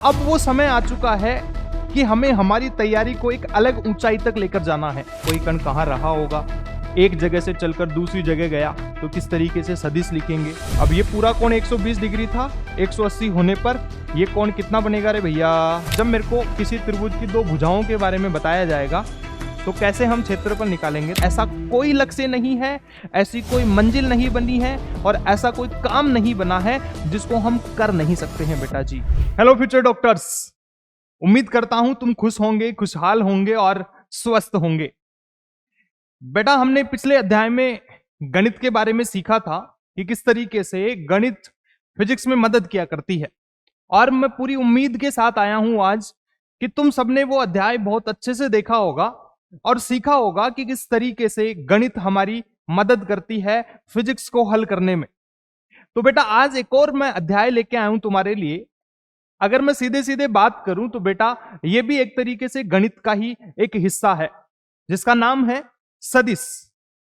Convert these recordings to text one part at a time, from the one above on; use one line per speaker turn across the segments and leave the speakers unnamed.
अब वो समय आ चुका है कि हमें हमारी तैयारी को एक अलग ऊंचाई तक लेकर जाना है। कोई कण कहाँ रहा होगा, एक जगह से चलकर दूसरी जगह गया तो किस तरीके से सदिश लिखेंगे। अब ये पूरा कोण 120 डिग्री था, 180 होने पर ये कोण कितना बनेगा रे भैया। जब मेरे को किसी त्रिभुज की दो भुजाओं के बारे में बताया जाएगा तो कैसे हम क्षेत्रफल निकालेंगे। ऐसा कोई लक्ष्य नहीं है, ऐसी कोई मंजिल नहीं बनी है और ऐसा कोई काम नहीं बना है जिसको हम कर नहीं सकते हैं बेटा जी। हेलो फ्यूचर डॉक्टर्स, उम्मीद करता हूं तुम खुश होंगे, खुशहाल होंगे और स्वस्थ होंगे। बेटा हमने पिछले अध्याय में गणित के बारे में सीखा था कि किस तरीके से गणित फिजिक्स में मदद किया करती है, और मैं पूरी उम्मीद के साथ आया हूं आज कि तुम सबने वो अध्याय बहुत अच्छे से देखा होगा और सीखा होगा कि किस तरीके से गणित हमारी मदद करती है फिजिक्स को हल करने में। तो बेटा आज एक और मैं अध्याय लेके आया हूं तुम्हारे लिए। अगर मैं सीधे सीधे बात करूं तो बेटा ये भी एक तरीके से गणित का ही एक हिस्सा है जिसका नाम है सदिश।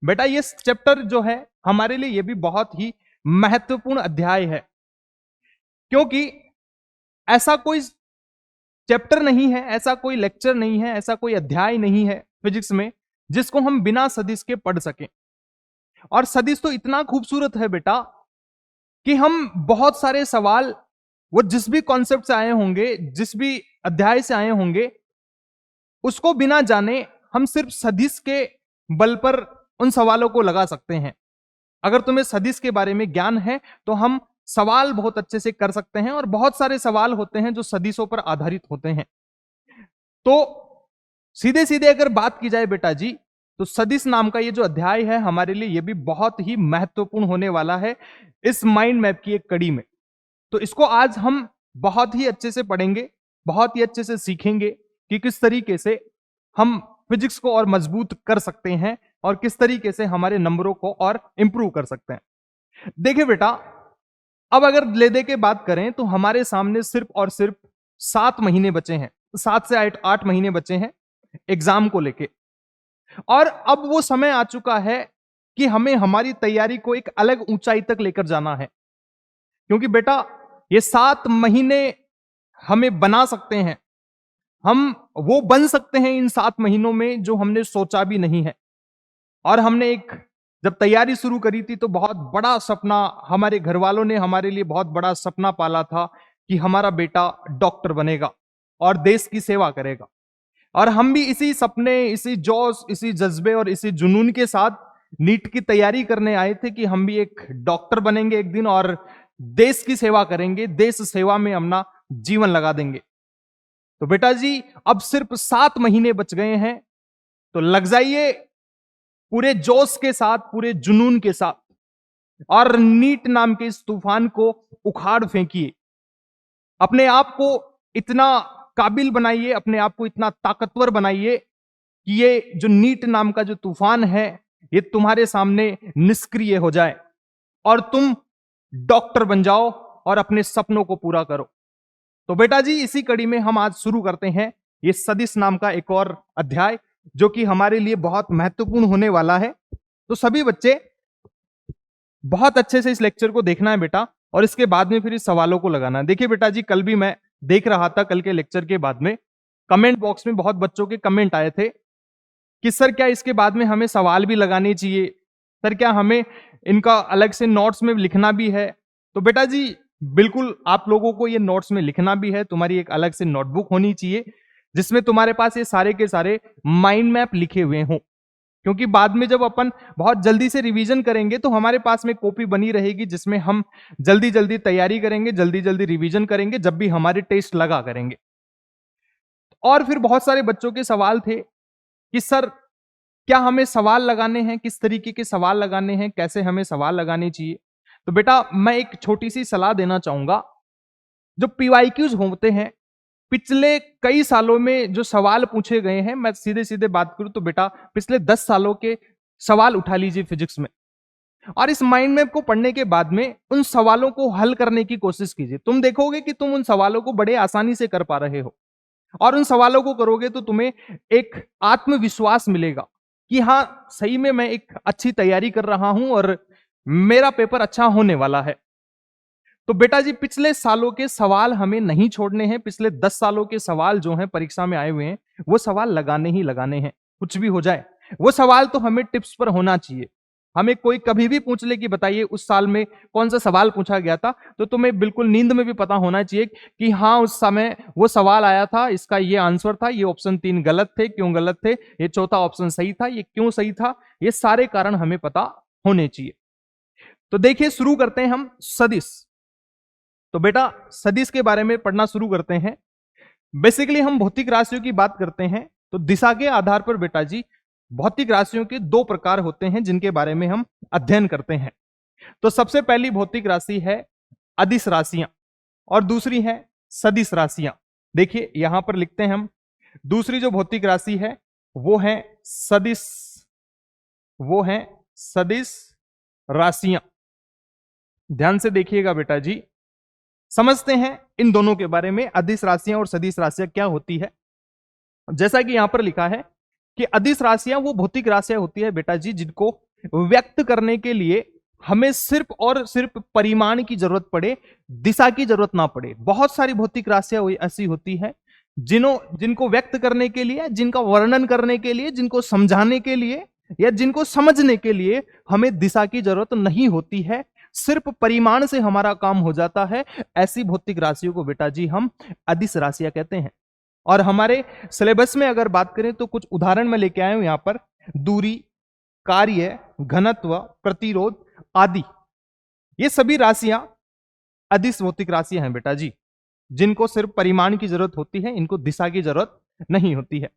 बेटा ये चैप्टर जो है हमारे लिए ये भी बहुत ही महत्वपूर्ण अध्याय है, क्योंकि ऐसा कोई चैप्टर नहीं है, ऐसा कोई लेक्चर नहीं है, ऐसा कोई अध्याय नहीं है फिजिक्स में जिसको हम बिना सदिश के पढ़ सकें। और सदिश तो इतना खूबसूरत है बेटा कि हम बहुत सारे सवाल वो जिस भी कॉन्सेप्ट से आए होंगे, जिस भी अध्याय से आए होंगे, उसको बिना जाने हम सिर्फ सदिश के बल पर उन सवालों को लगा सकते हैं। अगर तुम्हें सदिश के बारे में ज्ञान है तो हम सवाल बहुत अच्छे से कर सकते हैं, और बहुत सारे सवाल होते हैं जो सदिशों पर आधारित होते हैं। तो सीधे सीधे अगर बात की जाए बेटा जी, तो सदिश नाम का ये जो अध्याय है हमारे लिए ये भी बहुत ही महत्वपूर्ण होने वाला है इस माइंड मैप की एक कड़ी में। तो इसको आज हम बहुत ही अच्छे से पढ़ेंगे, बहुत ही अच्छे से सीखेंगे कि किस तरीके से हम फिजिक्स को और मजबूत कर सकते हैं और किस तरीके से हमारे नंबरों को और इंप्रूव कर सकते हैं। देखिए बेटा, अब अगर ले दे के बात करें तो हमारे सामने सिर्फ और सिर्फ 7 महीने बचे हैं, 7 से 8 महीने बचे हैं एग्जाम को लेके। और अब वो समय आ चुका है कि हमें हमारी तैयारी को एक अलग ऊंचाई तक लेकर जाना है, क्योंकि बेटा ये 7 महीने हमें बना सकते हैं। हम वो बन सकते हैं इन 7 महीनों में जो हमने सोचा भी नहीं है। और हमने एक जब तैयारी शुरू करी थी तो बहुत बड़ा सपना, हमारे घर वालों ने हमारे लिए बहुत बड़ा सपना पाला था कि हमारा बेटा डॉक्टर बनेगा और देश की सेवा करेगा। और हम भी इसी सपने, इसी जोश, इसी जज्बे और इसी जुनून के साथ नीट की तैयारी करने आए थे कि हम भी एक डॉक्टर बनेंगे एक दिन और देश की सेवा करेंगे, देश सेवा में अपना जीवन लगा देंगे। तो बेटा जी अब सिर्फ 7 महीने बच गए हैं, तो लग जाइए पूरे जोश के साथ, पूरे जुनून के साथ, और नीट नाम के इस तूफान को उखाड़ फेंकिए। अपने आप को इतना काबिल बनाइए, अपने आप को इतना ताकतवर बनाइए कि ये जो नीट नाम का जो तूफान है ये तुम्हारे सामने निष्क्रिय हो जाए और तुम डॉक्टर बन जाओ और अपने सपनों को पूरा करो। तो बेटा जी इसी कड़ी में हम आज शुरू करते हैं ये सदिश नाम का एक और अध्याय जो कि हमारे लिए बहुत महत्वपूर्ण होने वाला है। तो सभी बच्चे बहुत अच्छे से इस लेक्चर को देखना है बेटा, और इसके बाद में फिर इस सवालों को लगाना है। देखिए बेटा जी, कल भी मैं देख रहा था, कल के लेक्चर के बाद में कमेंट बॉक्स में बहुत बच्चों के कमेंट आए थे कि सर क्या इसके बाद में हमें सवाल भी लगाने चाहिए, सर क्या हमें इनका अलग से नोट्स में लिखना भी है। तो बेटा जी बिल्कुल आप लोगों को ये नोट्स में लिखना भी है, तुम्हारी एक अलग से नोटबुक होनी चाहिए जिसमें तुम्हारे पास ये सारे के सारे माइंड मैप लिखे हुए हों, क्योंकि बाद में जब अपन बहुत जल्दी से रिवीजन करेंगे तो हमारे पास में कॉपी बनी रहेगी जिसमें हम जल्दी जल्दी तैयारी करेंगे, जल्दी जल्दी रिवीजन करेंगे जब भी हमारे टेस्ट लगा करेंगे। और फिर बहुत सारे बच्चों के सवाल थे कि सर क्या हमें सवाल लगाने हैं, किस तरीके के सवाल लगाने हैं, कैसे हमें सवाल लगाने चाहिए। तो बेटा मैं एक छोटी सी सलाह देना चाहूंगा। जो पीवाईक्यूज होते हैं, पिछले कई सालों में जो सवाल पूछे गए हैं, मैं सीधे सीधे बात करूं तो बेटा पिछले 10 सालों के सवाल उठा लीजिए फिजिक्स में, और इस माइंड मैप को पढ़ने के बाद में उन सवालों को हल करने की कोशिश कीजिए। तुम देखोगे कि तुम उन सवालों को बड़े आसानी से कर पा रहे हो, और उन सवालों को करोगे तो तुम्हें एक आत्मविश्वास मिलेगा कि हां सही में मैं एक अच्छी तैयारी कर रहा हूं और मेरा पेपर अच्छा होने वाला है। तो बेटा जी पिछले सालों के सवाल हमें नहीं छोड़ने हैं, पिछले 10 सालों के सवाल जो हैं परीक्षा में आए हुए हैं, वो सवाल लगाने ही लगाने हैं, कुछ भी हो जाए। वो सवाल तो हमें टिप्स पर होना चाहिए। हमें कोई कभी भी पूछ ले कि बताइए उस साल में कौन सा सवाल पूछा गया था, तो तुम्हें बिल्कुल नींद में भी पता होना चाहिए कि हाँ उस समय वो सवाल आया था, इसका ये आंसर था, ये ऑप्शन 3 गलत थे, क्यों गलत थे, ये चौथा ऑप्शन सही था, ये क्यों सही था, ये सारे कारण हमें पता होने चाहिए। तो देखिए शुरू करते हैं हम सदिश। तो बेटा सदिश के बारे में पढ़ना शुरू करते हैं। बेसिकली हम भौतिक राशियों की बात करते हैं तो दिशा के आधार पर बेटा जी भौतिक राशियों के 2 प्रकार होते हैं जिनके बारे में हम अध्ययन करते हैं। तो सबसे पहली भौतिक राशि है अदिश राशियां और दूसरी है सदिश राशियां। देखिए यहां पर लिखते हैं हम, दूसरी जो भौतिक राशि है वो है सदिश, वो है सदिश राशियां। ध्यान से देखिएगा बेटा जी, समझते हैं इन दोनों के बारे में, अदिश राशियां और सदिश राशियां क्या होती है। जैसा कि यहां पर लिखा है कि अदिश राशियां वो भौतिक राशियां होती है बेटा जी जिनको व्यक्त करने के लिए हमें सिर्फ और सिर्फ परिमाण की जरूरत पड़े, दिशा की जरूरत ना पड़े। बहुत सारी भौतिक राशियां ऐसी होती है जिनको व्यक्त करने के लिए, जिनका वर्णन करने के लिए, जिनको समझाने के लिए या जिनको समझने के लिए हमें दिशा की जरूरत नहीं होती है, सिर्फ परिमाण से हमारा काम हो जाता है। ऐसी भौतिक राशियों को बेटा जी हम अदिश राशियां कहते हैं। और हमारे सिलेबस में अगर बात करें तो कुछ उदाहरण मैं लेके आया हूं यहां पर, दूरी, कार्य, घनत्व, प्रतिरोध आदि, ये सभी राशियां अदिश भौतिक राशियां हैं बेटा जी, जिनको सिर्फ परिमाण की जरूरत होती है, इनको दिशा की जरूरत नहीं होती है।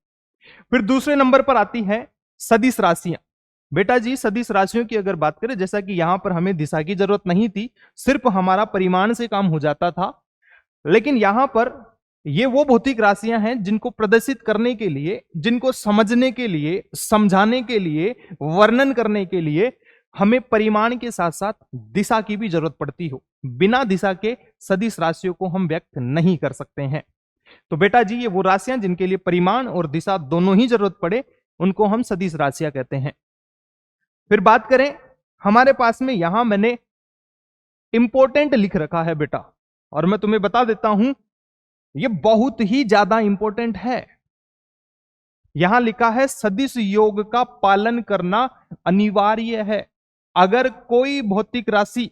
फिर दूसरे नंबर पर आती है सदिश राशियां। बेटा जी सदिश राशियों की अगर बात करें, जैसा कि यहां पर हमें दिशा की जरूरत नहीं थी, सिर्फ हमारा परिमाण से काम हो जाता था, लेकिन यहां पर ये वो भौतिक राशियां हैं जिनको प्रदर्शित करने के लिए, जिनको समझने के लिए, समझाने के लिए, वर्णन करने के लिए हमें परिमाण के साथ साथ दिशा की भी जरूरत पड़ती हो। बिना दिशा के सदिश राशियों को हम व्यक्त नहीं कर सकते हैं। तो बेटा जी ये वो राशियां जिनके लिए परिमाण और दिशा दोनों ही जरूरत पड़े, उनको हम सदिश राशियां कहते हैं। फिर बात करें, हमारे पास में यहां मैंने इंपॉर्टेंट लिख रखा है बेटा, और मैं तुम्हें बता देता हूं ये बहुत ही ज्यादा इंपॉर्टेंट है। यहां लिखा है सदिश योग का पालन करना अनिवार्य है। अगर कोई भौतिक राशि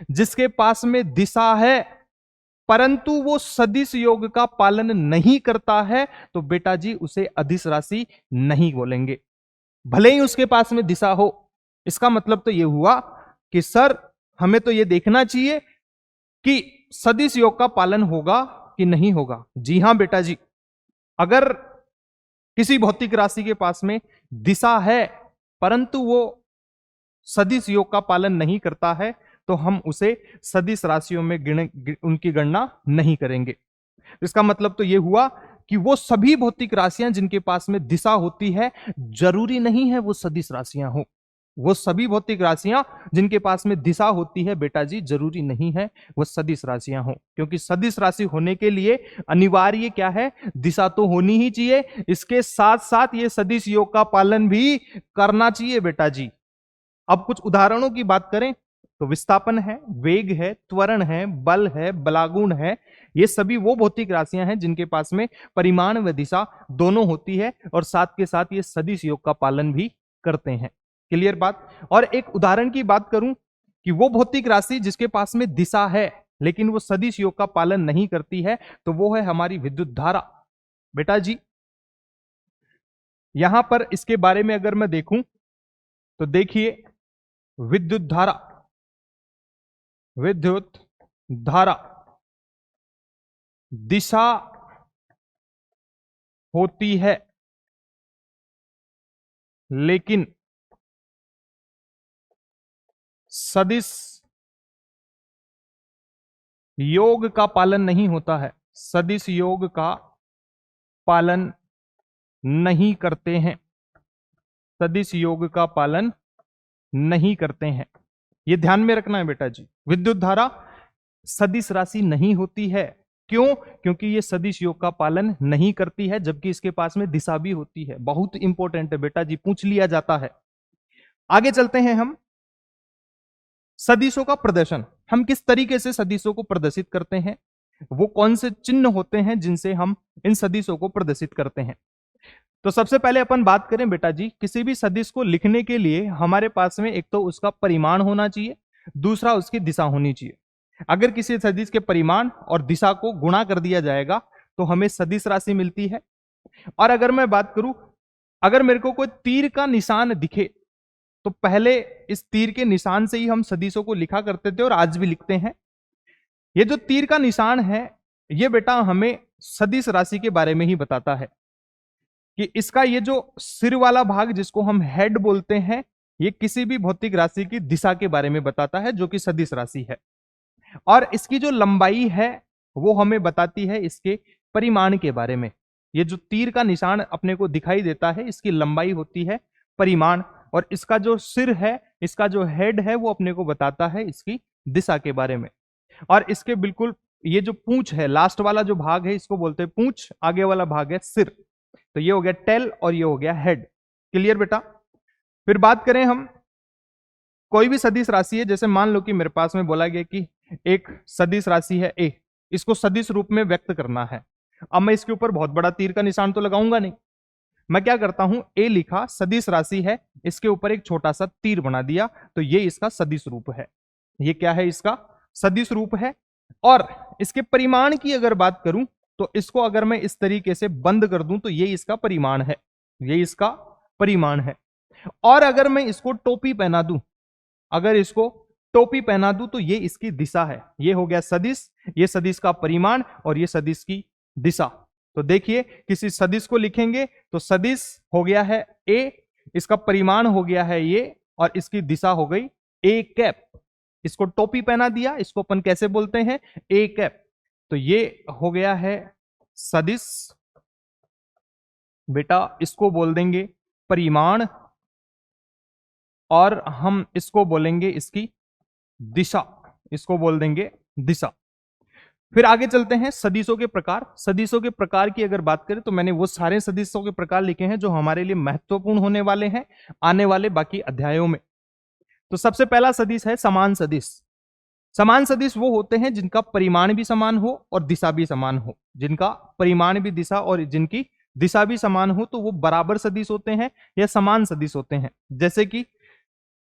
जिसके पास में दिशा है परंतु वो सदिश योग का पालन नहीं करता है, तो बेटा जी उसे अदिश राशि नहीं बोलेंगे, भले ही उसके पास में दिशा हो। इसका मतलब तो ये हुआ कि सर हमें तो ये देखना चाहिए कि सदिश योग का पालन होगा कि नहीं होगा। जी हां बेटा जी, अगर किसी भौतिक राशि के पास में दिशा है परंतु वो सदिश योग का पालन नहीं करता है, तो हम उसे सदिश राशियों में उनकी गणना नहीं करेंगे। इसका मतलब तो यह हुआ कि वो सभी भौतिक राशियां जिनके पास में दिशा होती है, जरूरी नहीं है वो सदिश राशियां हो। वो सभी भौतिक राशियां जिनके पास में दिशा होती है बेटा जी, जरूरी नहीं है वो सदिश राशियां हो, क्योंकि सदिश राशि होने के लिए अनिवार्य क्या है, दिशा तो होनी ही चाहिए। इसके साथ साथ ये सदिश योग का पालन भी करना चाहिए बेटा जी। अब कुछ उदाहरणों की बात करें तो विस्थापन है, वेग है, त्वरण है, बल है, बलागुण है, ये सभी वो भौतिक राशियां हैं जिनके पास में परिमाण व दिशा दोनों होती है और साथ के साथ ये सदिश योग का पालन भी करते हैं। क्लियर बात। और एक उदाहरण की बात करूं कि वो भौतिक राशि जिसके पास में दिशा है लेकिन वो सदिश योग का पालन नहीं करती है, तो वो है हमारी विद्युत धारा। बेटा जी यहां पर इसके बारे में अगर मैं देखूं तो देखिए, विद्युत धारा, विद्युत धारा दिशा होती है लेकिन सदिश योग का पालन नहीं होता है, सदिश योग का पालन नहीं करते हैं, सदिश योग का पालन नहीं करते हैं। यह ध्यान में रखना है बेटा जी। विद्युत धारा सदिश राशि नहीं होती है, क्यों? क्योंकि यह सदिश योग का पालन नहीं करती है, जबकि इसके पास में दिशा भी होती है। बहुत इंपॉर्टेंट है बेटा जी, पूछ लिया जाता है। आगे चलते हैं हम। सदिशों का प्रदर्शन, हम किस तरीके से सदिशों को प्रदर्शित करते हैं, वो कौन से चिन्ह होते हैं जिनसे हम इन सदिशों को प्रदर्शित करते हैं। तो सबसे पहले अपन बात करें बेटा जी, किसी भी सदिश को लिखने के लिए हमारे पास में एक तो उसका परिमाण होना चाहिए, दूसरा उसकी दिशा होनी चाहिए। अगर किसी सदिश के परिमाण और दिशा को गुणा कर दिया जाएगा तो हमें सदिश राशि मिलती है। और अगर मैं बात करूं, अगर मेरे को कोई तीर का निशान दिखे तो पहले इस तीर के निशान से ही हम सदिशों को लिखा करते थे और आज भी लिखते हैं। ये जो तीर का निशान है ये बेटा हमें सदिश राशि के बारे में ही बताता है कि इसका ये जो सिर वाला भाग जिसको हम हेड बोलते हैं, ये किसी भी भौतिक राशि की दिशा के बारे में बताता है जो कि सदिश राशि है। और इसकी जो लंबाई है वो हमें बताती है इसके परिमाण के बारे में। ये जो तीर का निशान अपने को दिखाई देता है इसकी लंबाई होती है परिमाण, और इसका जो सिर है, इसका जो हेड है वो अपने को बताता है इसकी दिशा के बारे में। और इसके बिल्कुल ये जो पूंछ है, लास्ट वाला जो भाग है इसको बोलते हैं पूंछ, आगे वाला भाग है सिर। तो ये हो गया टेल और ये हो गया हेड। क्लियर बेटा। फिर बात करें हम, कोई भी सदिश राशि है, जैसे मान लो कि मेरे पास में बोला गया कि एक सदिश राशि है ए, इसको सदिश रूप में व्यक्त करना है। अब मैं इसके ऊपर बहुत बड़ा तीर का निशान तो लगाऊंगा नहीं, मैं क्या करता हूं, ए लिखा, सदिश राशि है, इसके ऊपर एक छोटा सा तीर बना दिया, तो ये इसका सदिश रूप है। ये क्या है, इसका सदिश रूप है। और इसके परिमाण की अगर बात करूं तो इसको अगर मैं इस तरीके से बंद कर दूं तो ये इसका परिमाण है, ये इसका परिमाण है। और अगर मैं इसको टोपी पहना दूं, अगर इसको टोपी पहना दूं तो ये इसकी दिशा है। ये हो गया सदिश, ये सदिश का परिमाण और ये सदिश की दिशा। तो देखिए किसी सदिश को लिखेंगे तो सदिश हो गया है ए, इसका परिमाण हो गया है ये, और इसकी दिशा हो गई ए कैप। इसको टोपी पहना दिया, इसको अपन कैसे बोलते हैं, ए कैप। तो ये हो गया है सदिश बेटा, इसको बोल देंगे परिमाण और हम इसको बोलेंगे इसकी दिशा, इसको बोल देंगे दिशा। फिर आगे चलते हैं सदिशों के प्रकार। सदिशों के प्रकार की अगर बात करें तो मैंने वो सारे सदिशों के प्रकार लिखे हैं जो हमारे लिए महत्वपूर्ण होने वाले हैं आने वाले बाकी अध्यायों में। तो सबसे पहला सदिश है समान सदिश। समान सदिश वो होते हैं जिनका परिमाण भी समान हो और दिशा भी समान हो। जिनका परिमाण भी दिशा और जिनकी दिशा भी समान हो तो वो बराबर सदिश होते हैं या समान सदिश होते हैं। जैसे कि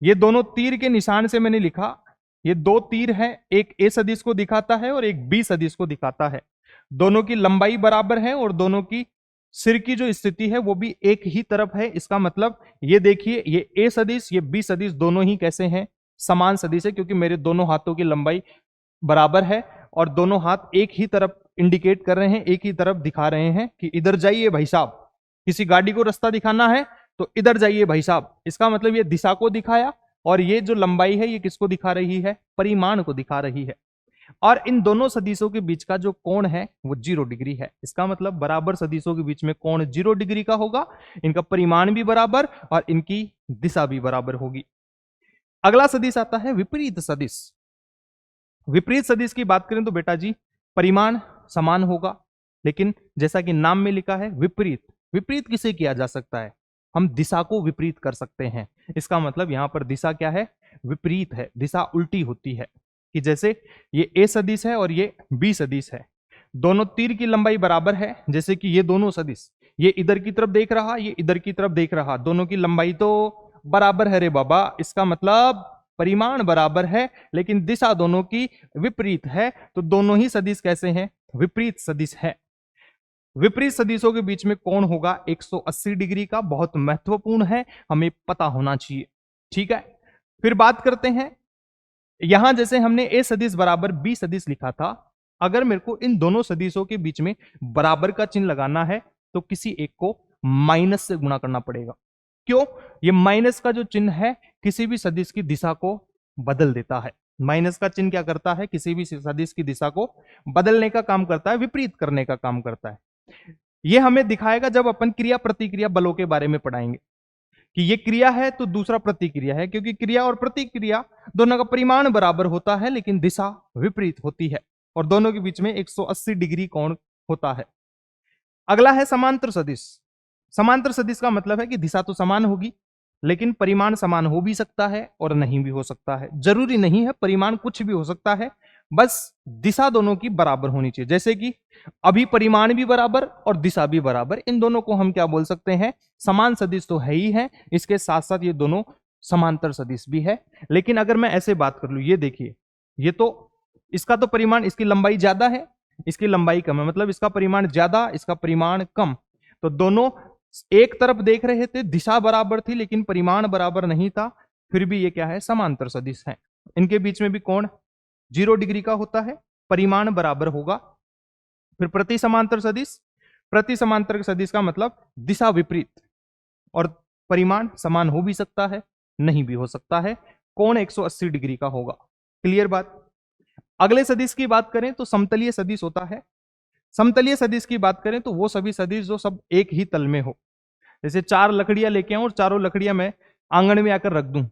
ये दोनों तीर के निशान से मैंने लिखा, ये दो तीर हैं, एक ए सदिश को दिखाता है और एक बी सदिश को दिखाता है। दोनों की लंबाई बराबर है और दोनों की सिर की जो स्थिति है वो भी एक ही तरफ है। इसका मतलब ये देखिए, ये ए सदिश ये बी सदिश दोनों ही कैसे हैं, समान सदिश है, क्योंकि मेरे दोनों हाथों की लंबाई बराबर है और दोनों हाथ एक ही तरफ इंडिकेट कर रहे हैं, एक ही तरफ दिखा रहे हैं कि इधर जाइए भाई साहब। किसी गाड़ी को रास्ता दिखाना है तो इधर जाइए भाई साहब, इसका मतलब ये दिशा को दिखाया, और ये जो लंबाई है ये किसको दिखा रही है, परिमाण को दिखा रही है। और इन दोनों सदिशों के बीच का जो कोण है वो 0 डिग्री है। इसका मतलब बराबर सदिशों के बीच में कोण 0 डिग्री का होगा, इनका परिमाण भी बराबर और इनकी दिशा भी बराबर होगी। अगला सदिश आता है विपरीत सदिश। विपरीत सदिश की बात करें तो बेटा जी परिमाण समान होगा, लेकिन जैसा कि नाम में लिखा है विपरीत। विपरीत किसे किया जा सकता है, हम दिशा को विपरीत कर सकते हैं। इसका मतलब यहां पर दिशा क्या है, विपरीत है, दिशा उल्टी होती है। कि जैसे ये ए सदिश है और ये बी सदिश है, दोनों तीर की लंबाई बराबर है। जैसे कि ये दोनों सदिश, ये इधर की तरफ देख रहा, ये इधर की तरफ देख रहा, दोनों की लंबाई तो बराबर है रे बाबा। इसका मतलब परिमाण बराबर है लेकिन दिशा दोनों की विपरीत है, तो दोनों ही सदिश कैसे हैं, विपरीत सदिश है। विपरीत सदिशों के बीच में कोण होगा 180 डिग्री का, बहुत महत्वपूर्ण है, हमें पता होना चाहिए। ठीक है, फिर बात करते हैं, यहां जैसे हमने ए सदिश बराबर बी सदिश लिखा था, अगर मेरे को इन दोनों सदिशों के बीच में बराबर का चिन्ह लगाना है तो किसी एक को माइनस से गुणा करना पड़ेगा। क्यों, ये माइनस का जो चिन्ह है किसी भी सदिश की दिशा को बदल देता है। माइनस का चिन्ह क्या करता है, किसी भी सदिश की दिशा को बदलने का काम करता है, विपरीत करने का काम करता है। यह हमें दिखाएगा जब अपन क्रिया प्रतिक्रिया बलों के बारे में पढ़ाएंगे कि ये क्रिया है तो दूसरा प्रतिक्रिया है, क्योंकि क्रिया और प्रतिक्रिया दोनों का परिमाण बराबर होता है लेकिन दिशा विपरीत होती है और दोनों के बीच में 180 डिग्री कोण होता है। अगला है समांतर सदिश। समांतर सदिश का मतलब है कि दिशा तो समान होगी लेकिन परिमाण समान हो भी सकता है और नहीं भी हो सकता है। जरूरी नहीं है, परिमाण कुछ भी हो सकता है, बस दिशा दोनों की बराबर होनी चाहिए। जैसे कि अभी परिमाण भी बराबर और दिशा भी बराबर, इन दोनों को हम क्या बोल सकते हैं, समान सदिश तो है ही है, इसके साथ साथ ये दोनों समांतर सदिश भी है। लेकिन अगर मैं ऐसे बात कर लूं, ये देखिए, ये तो इसका तो परिमाण, इसकी लंबाई ज्यादा है, इसकी लंबाई कम है, मतलब इसका परिमाण ज्यादा, इसका परिमाण कम। तो दोनों एक तरफ देख रहे थे, दिशा बराबर थी लेकिन परिमाण बराबर नहीं था, फिर भी ये क्या है, समांतर सदिश है। इनके बीच में भी कोण 0 डिग्री का होता है, परिमाण बराबर होगा। फिर प्रति समांतर सदिश, प्रति समांतर सदिश का मतलब दिशा विपरीत, और परिमाण समान हो भी सकता है, नहीं भी हो सकता है, कोण 180 डिग्री का होगा। क्लियर बात। अगले सदिश की बात करें तो समतलीय सदिश होता है। समतलीय सदिश की बात करें तो वो सभी सदिश जो सब एक ही तल में हो। जैसे 4 लकड़ियां लेके आऊं और चारों लकड़ियां मैं आंगन में आकर रख दूं,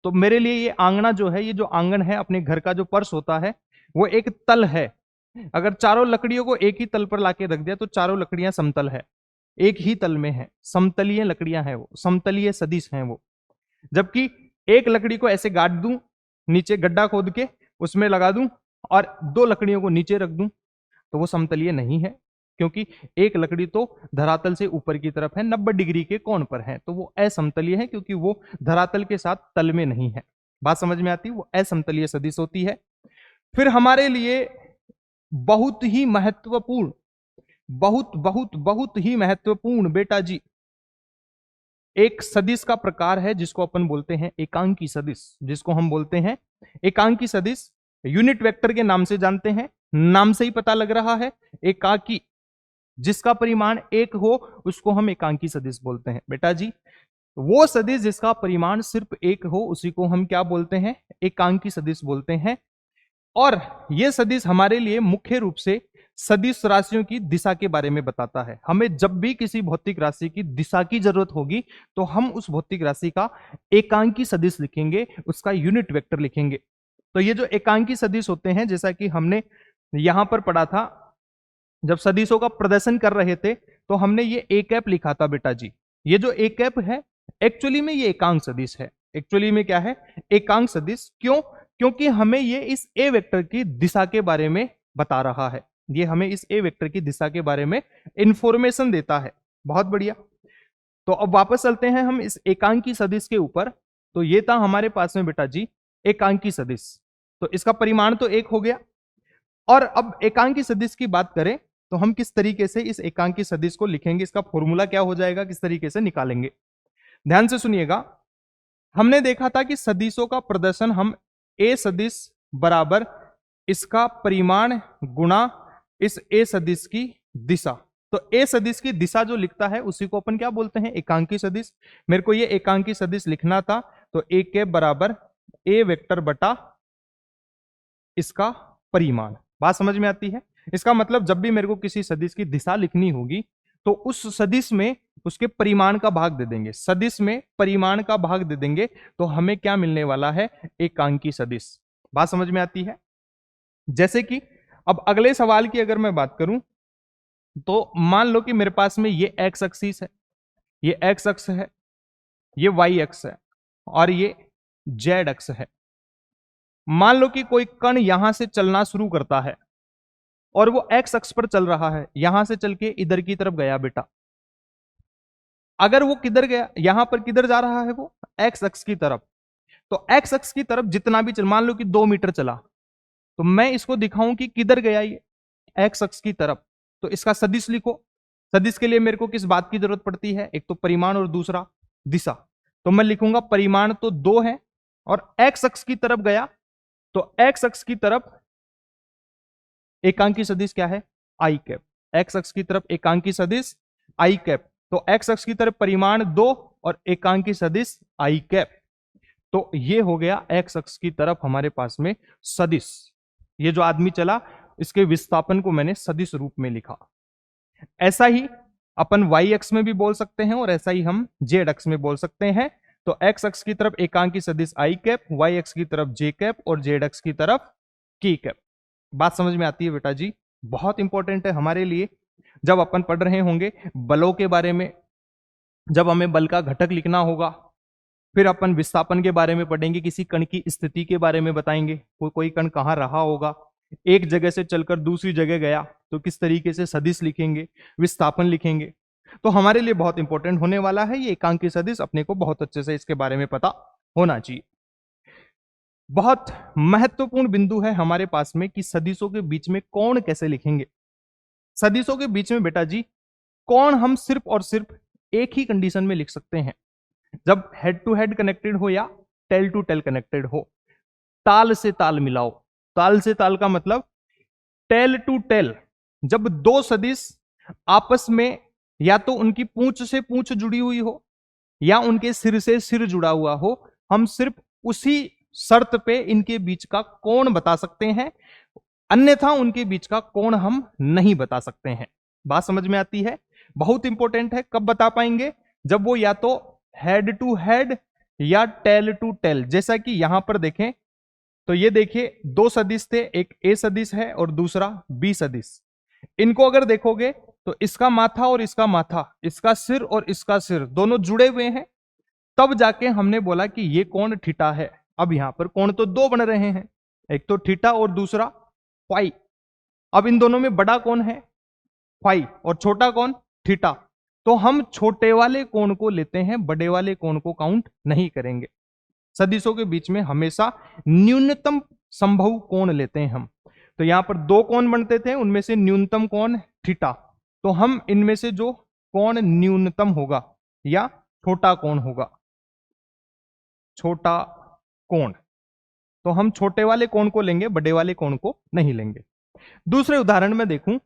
तो मेरे लिए ये आंगना जो है, ये जो आंगन है, अपने घर का जो फर्श होता है, वो एक तल है। अगर चारों लकड़ियों को एक ही तल पर लाके रख दिया तो चारों लकड़ियां समतल है, एक ही तल में है, समतलीय लकड़ियां हैं वो, समतलीय सदिश हैं वो। जबकि एक लकड़ी को ऐसे गाड़ दूं, नीचे गड्ढा खोद के उसमें लगा दूं और 2 लकड़ियों को नीचे रख दूं, तो वो समतलीय नहीं है, क्योंकि एक लकड़ी तो धरातल से ऊपर की तरफ है, 90 डिग्री के कोण पर है, तो वो असमतलीय है, क्योंकि वो धरातल के साथ तल में नहीं है। बात समझ में आती है, वो असमतलीय सदिश होती है। फिर हमारे लिए बहुत ही महत्वपूर्ण, बहुत बहुत बहुत ही महत्वपूर्ण बेटा जी, एक सदिश का प्रकार है जिसको अपन बोलते हैं एकांकी सदिश, जिसको हम बोलते हैं एकांकी सदिश। यूनिट वेक्टर के नाम से जानते हैं, नाम से ही पता लग रहा है, एकाकी, जिसका परिमाण 1 हो उसको हम एकांकी सदिश बोलते हैं। बेटा जी, वो सदिश जिसका परिमाण सिर्फ 1 हो उसी को हम क्या बोलते हैं, एकांकी सदिश बोलते हैं। और यह सदिश हमारे लिए मुख्य रूप से सदिश राशियों की दिशा के बारे में बताता है। हमें जब भी किसी भौतिक राशि की दिशा की जरूरत होगी तो हम उस भौतिक राशि का एकांकी सदिश लिखेंगे, उसका यूनिट वेक्टर लिखेंगे। तो ये जो एकांकी सदिश होते हैं, जैसा कि हमने यहां पर पढ़ा था, जब सदिशों का प्रदर्शन कर रहे थे तो हमने ये ए कैप लिखा था बेटा जी। ये जो ए कैप है एक्चुअली में ये एकांक सदिश है। एक्चुअली में क्या है, एकांक सदिश। क्यों? क्योंकि हमें ये इस ए वेक्टर की दिशा के बारे में बता रहा है, ये हमें इस ए वेक्टर की दिशा के बारे में इंफॉर्मेशन देता है। बहुत बढ़िया। तो अब वापस चलते हैं हम इस एकांकी सदिश के ऊपर। तो ये था हमारे पास में बेटा जी एकांकी सदिश, तो इसका परिमाण तो 1 हो गया। और अब एकांकी सदिश की बात करें तो हम किस तरीके से इस एकांकी सदिश को लिखेंगे, इसका फॉर्मूला क्या हो जाएगा, किस तरीके से निकालेंगे, ध्यान से सुनिएगा। हमने देखा था कि सदिशों का प्रदर्शन हम ए सदिश बराबर इसका परिमाण गुणा इस ए सदिश की दिशा। तो ए सदिश की दिशा जो लिखता है उसी को अपन क्या बोलते हैं, एकांकी सदिश। मेरे को ये एकांकी सदिश लिखना था, तो ए के बराबर ए वेक्टर बटा इसका परिमाण। बात समझ में आती है? इसका मतलब जब भी मेरे को किसी सदिश की दिशा लिखनी होगी तो उस सदिश में उसके परिमाण का भाग दे देंगे, सदिश में परिमाण का भाग दे देंगे, तो हमें क्या मिलने वाला है, एकांकी सदिश। बात समझ में आती है? जैसे कि अब अगले सवाल की अगर मैं बात करूं तो मान लो कि मेरे पास में ये एक्स एक्सिस है, ये एक्स अक्ष है, ये वाई अक्ष है और ये जेड अक्ष है। मान लो कि कोई कण यहां से चलना शुरू करता है और वो एक्स अक्ष पर चल रहा है, यहां से चल के इधर की तरफ गया बेटा। अगर वो किधर गया, यहां पर किधर जा रहा है, वो एक्स अक्ष की तरफ। तो एक्स अक्ष की तरफ जितना भी चल, मान लो कि 2 मीटर चला, तो मैं इसको दिखाऊं कि किधर गया ये, एक्स अक्ष की तरफ। तो इसका सदिश लिखो। सदिश के लिए मेरे को किस बात की जरूरत पड़ती है, एक तो परिमाण और दूसरा दिशा। तो मैं लिखूंगा परिमाण तो 2 है और एक्स अक्ष की तरफ गया, तो एक्स अक्ष की तरफ एकांकी सदिश क्या है, आई कैप। एक्स अक्ष की तरफ एकांकी सदिश आई कैप। तो एक्स अक्ष की तरफ परिमाण 2 और एकांकी सदिश आई कैप। तो ये हो गया एक्स अक्ष की तरफ हमारे पास में सदिश। ये जो आदमी चला इसके विस्थापन को मैंने सदिश रूप में लिखा। ऐसा ही अपन वाई अक्ष में भी बोल सकते हैं और ऐसा ही हम जेड अक्ष में बोल सकते हैं। तो एक्स अक्ष की तरफ एकांकी सदिश आई कैप, वाई अक्ष की तरफ जे कैप और जेड अक्ष की तरफ की कैप। बात समझ में आती है बेटा जी? बहुत इंपॉर्टेंट है हमारे लिए जब अपन पढ़ रहे होंगे बलों के बारे में, जब हमें बल का घटक लिखना होगा फिर अपन विस्थापन के बारे में पढ़ेंगे, किसी कण की स्थिति के बारे में बताएंगे, कोई कण कहाँ रहा होगा, एक जगह से चलकर दूसरी जगह गया तो किस तरीके से सदिश लिखेंगे, विस्थापन लिखेंगे। तो हमारे लिए बहुत इंपॉर्टेंट होने वाला है ये एकांकी सदिश, अपने को बहुत अच्छे से इसके बारे में पता होना चाहिए। बहुत महत्वपूर्ण बिंदु है हमारे पास में कि सदिशों के बीच में कोण कैसे लिखेंगे। सदिशों के बीच में बेटा जी कोण हम सिर्फ और सिर्फ एक ही कंडीशन में लिख सकते हैं, जब हेड टू हेड कनेक्टेड हो या टेल टू टेल कनेक्टेड हो। ताल से ताल मिलाओ, ताल से ताल का मतलब टेल टू टेल, जब दो सदिश आपस में या तो उनकी पूंछ से पूंछ जुड़ी हुई हो या उनके सिर से सिर जुड़ा हुआ हो, हम सिर्फ उसी शर्त पे इनके बीच का कोण बता सकते हैं, अन्यथा उनके बीच का कोण हम नहीं बता सकते हैं। बात समझ में आती है? बहुत इंपॉर्टेंट है। कब बता पाएंगे? जब वो या तो हेड टू हेड या टेल टू टेल। जैसा कि यहां पर देखें तो ये देखिए दो सदिश थे, एक ए सदिश है और दूसरा बी सदिश। इनको अगर देखोगे तो इसका माथा और इसका माथा, इसका सिर और इसका सिर दोनों जुड़े हुए हैं, तब जाके हमने बोला कि ये कोण थीटा है। अब यहां पर कोण तो दो बन रहे हैं, एक तो थीटा और दूसरा फाई। अब इन दोनों में बड़ा कौन है? फाई, और छोटा कौन? थीटा। तो हम छोटे वाले कोण को लेते हैं, बड़े वाले कोण को काउंट नहीं करेंगे। सदिशों के बीच में हमेशा न्यूनतम संभव कोण लेते हैं हम। तो यहां पर दो कोण बनते थे, उनमें से न्यूनतम कोण थीटा। तो हम इनमें से जो कोण न्यूनतम होगा या छोटा कोण होगा, छोटा कोण, तो हम छोटे वाले कोण को लेंगे, बड़े वाले कोण को नहीं लेंगे। दूसरे उदाहरण में देखूं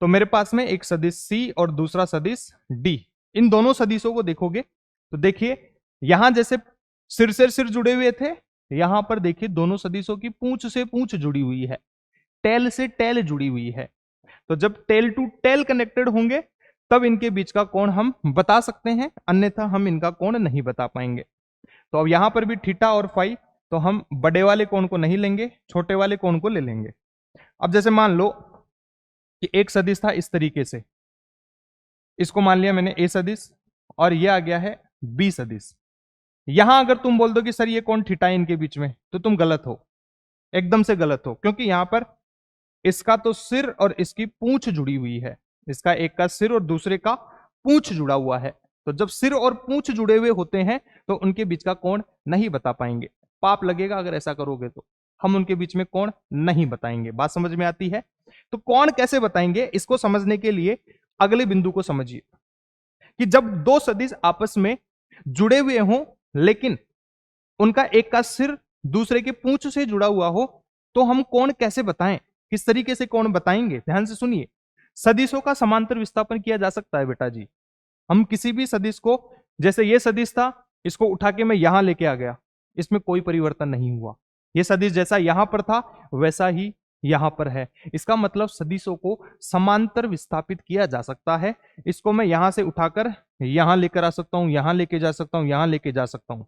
तो मेरे पास में एक सदिश C और दूसरा सदिश D। इन दोनों सदिशों को देखोगे तो देखिए यहां जैसे सिर से सिर जुड़े हुए थे, यहां पर देखिए दोनों सदिशों की पूंछ से पूंछ जुड़ी हुई है, टेल से टेल जुड़ी हुई है। तो जब टेल टू टेल कनेक्टेड होंगे तब इनके बीच का कोण हम बता सकते हैं, अन्यथा हम इनका कोण नहीं बता पाएंगे। तो अब यहां पर भी थीटा और फाई, तो हम बड़े वाले कोण को नहीं लेंगे, छोटे वाले कोण को ले लेंगे। अब जैसे मान लो कि एक सदिश था इस तरीके से, इसको मान लिया मैंने ए सदिश और ये आ गया है बी सदिश। यहां अगर तुम बोल दो कि सर ये कोण थीटा है इनके बीच में, तो तुम गलत हो, एकदम से गलत हो, क्योंकि यहां पर इसका तो सिर और इसकी पूंछ जुड़ी हुई है, इसका एक का सिर और दूसरे का पूंछ जुड़ा हुआ है। तो जब सिर और पूंछ जुड़े हुए होते हैं तो उनके बीच का कोण नहीं बता पाएंगे, पाप लगेगा अगर ऐसा करोगे तो। हम उनके बीच में कोण नहीं बताएंगे। बात समझ में आती है? तो कोण कैसे बताएंगे, इसको समझने के लिए अगले बिंदु को समझिए कि जब दो सदिश आपस में जुड़े हुए हों लेकिन उनका एक का सिर दूसरे के पूंछ से जुड़ा हुआ हो, तो हम कोण कैसे बताएं, किस तरीके से कोण बताएंगे? ध्यान से सुनिए। सदिशों का समांतर विस्थापन किया जा सकता है बेटा जी। हम किसी भी सदिश को, जैसे ये सदिश था, इसको उठा के मैं यहां लेके आ गया, इसमें कोई परिवर्तन नहीं हुआ। ये सदिश जैसा यहां पर था वैसा ही यहां पर है। इसका मतलब सदिशों को समांतर विस्थापित किया जा सकता है। इसको मैं यहां से उठाकर यहां लेकर आ सकता हूं, यहां लेके जा सकता हूं, यहां लेके जा सकता हूं,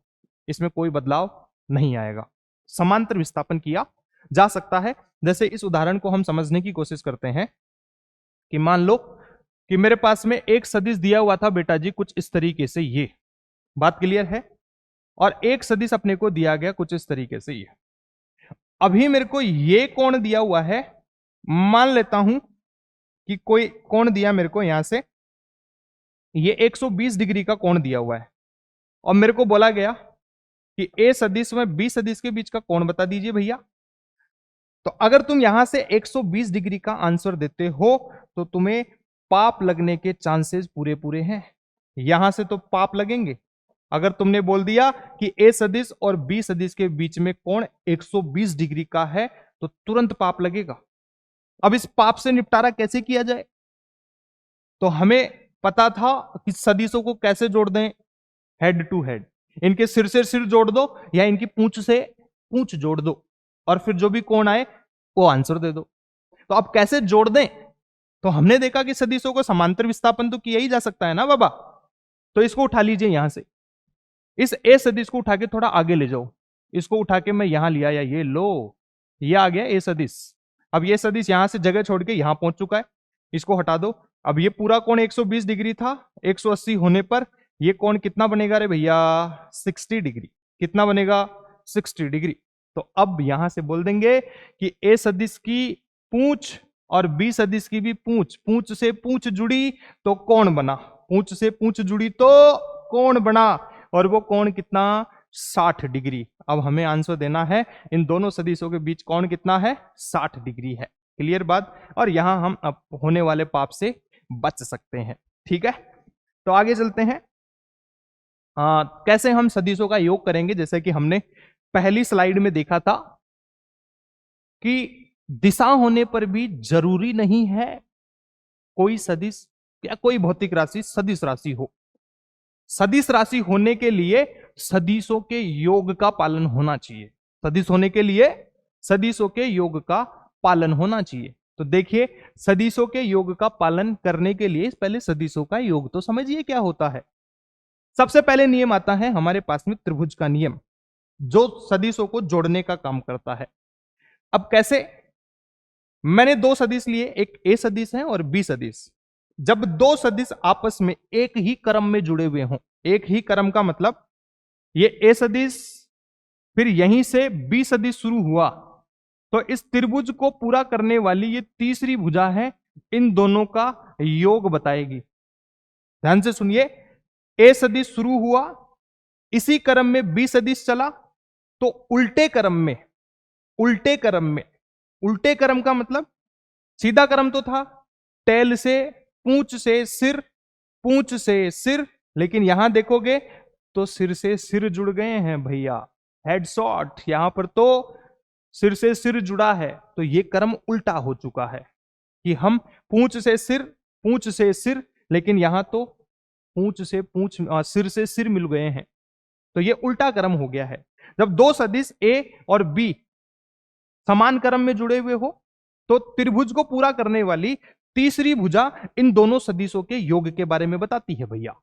इसमें कोई बदलाव नहीं आएगा। समांतर विस्थापन किया जा सकता है। जैसे इस उदाहरण को हम समझने की कोशिश करते हैं कि मान लो कि मेरे पास में एक सदिश दिया हुआ था बेटा जी कुछ इस तरीके से, ये बात क्लियर है, और एक सदिश अपने को दिया गया कुछ इस तरीके से ये। अभी मेरे को ये कोण दिया हुआ है, मान लेता हूं कि कोई कोण दिया मेरे को यहां से, ये 120 डिग्री का कोण दिया हुआ है और मेरे को बोला गया कि ए सदिश में बी सदिश के बीच का कोण बता दीजिए भैया। तो अगर तुम यहां से 120 डिग्री का आंसर देते हो तो तुम्हें पाप लगने के चांसेस पूरे पूरे हैं। यहां से तो पाप लगेंगे। अगर तुमने बोल दिया कि ए सदिश और बी सदिश के बीच में कोण 120 डिग्री का है तो तुरंत पाप लगेगा। अब इस पाप से निपटारा कैसे किया जाए? तो हमें पता था कि सदिशों को कैसे जोड़ दें, हेड टू हेड। इनके सिर से सिर जोड़ दो या इनकी पूंछ से पूंछ जोड़ दो और फिर जो भी कोण आए वो आंसर दे दो। तो अब कैसे जोड़ दें? तो हमने देखा कि सदिशों को समांतर विस्थापन तो किया ही जा सकता है ना बाबा। तो इसको उठा लीजिए यहां से, इस ए सदिश को उठा के थोड़ा आगे ले जाओ, इसको उठा के मैं यहां लिया, या ये लो, ये आ गया ए सदिश। अब ये सदिश यहां से जगह छोड़ के यहां पहुंच चुका है, इसको हटा दो। अब ये पूरा कोण 120 डिग्री था, 180 होने पर ये कोण कितना बनेगा रे भैया? 60 डिग्री। कितना बनेगा? 60 डिग्री। तो अब यहां से बोल देंगे कि ए सदिश की पूंछ और बी सदिश की भी पूंछ, पूंछ से पूंछ जुड़ी तो कोण बना, पूंछ से पूंछ जुड़ी तो कोण बना, और वो कोण कितना? 60 डिग्री। अब हमें आंसर देना है इन दोनों सदिशों के बीच कोण कितना है? 60 डिग्री है। क्लियर बात? और यहां हम अब होने वाले पाप से बच सकते हैं। ठीक है, तो आगे चलते हैं। कैसे हम सदिशों का योग करेंगे? जैसे कि हमने पहली स्लाइड में देखा था कि दिशा होने पर भी जरूरी नहीं है कोई सदिश या कोई भौतिक राशि सदिश राशि हो। सदिश राशि होने के लिए सदिशों के योग का पालन होना चाहिए। सदिश होने के लिए सदिशों के योग का पालन होना चाहिए। तो देखिए, सदिशों के योग का पालन करने के लिए पहले सदिशों का योग तो समझिए क्या होता है। सबसे पहले नियम आता है हमारे पास में त्रिभुज का नियम, जो सदिशों को जोड़ने का काम करता है। अब कैसे? मैंने दो सदिश लिए, एक ए सदिश है और बी सदिश। जब दो सदिश आपस में एक ही क्रम में जुड़े हुए हों, एक ही क्रम का मतलब ये ए सदिश फिर यहीं से बी सदिश शुरू हुआ, तो इस त्रिभुज को पूरा करने वाली ये तीसरी भुजा है, इन दोनों का योग बताएगी। ध्यान से सुनिए, ए सदिश शुरू हुआ, इसी क्रम में बी सदिश चला, तो उल्टे क्रम में, उल्टे क्रम में, उल्टे क्रम का मतलब सीधा क्रम तो था, टेल से पूंछ से सिर, पूंछ से सिर, लेकिन यहां देखोगे तो सिर से सिर जुड़ गए हैं भैया, हेड शॉट। यहां पर तो सिर से सिर जुड़ा है, तो ये क्रम उल्टा हो चुका है कि हम पूंछ से सिर, पूंछ से सिर, लेकिन यहां तो पूंछ से पूंछ, सिर से सिर मिल गए हैं, तो ये उल्टा क्रम हो गया है। जब दो सदिश ए और बी समान क्रम में जुड़े हुए हो, तो त्रिभुज को पूरा करने वाली तीसरी भुजा इन दोनों सदिशों के योग के बारे में बताती है भैया,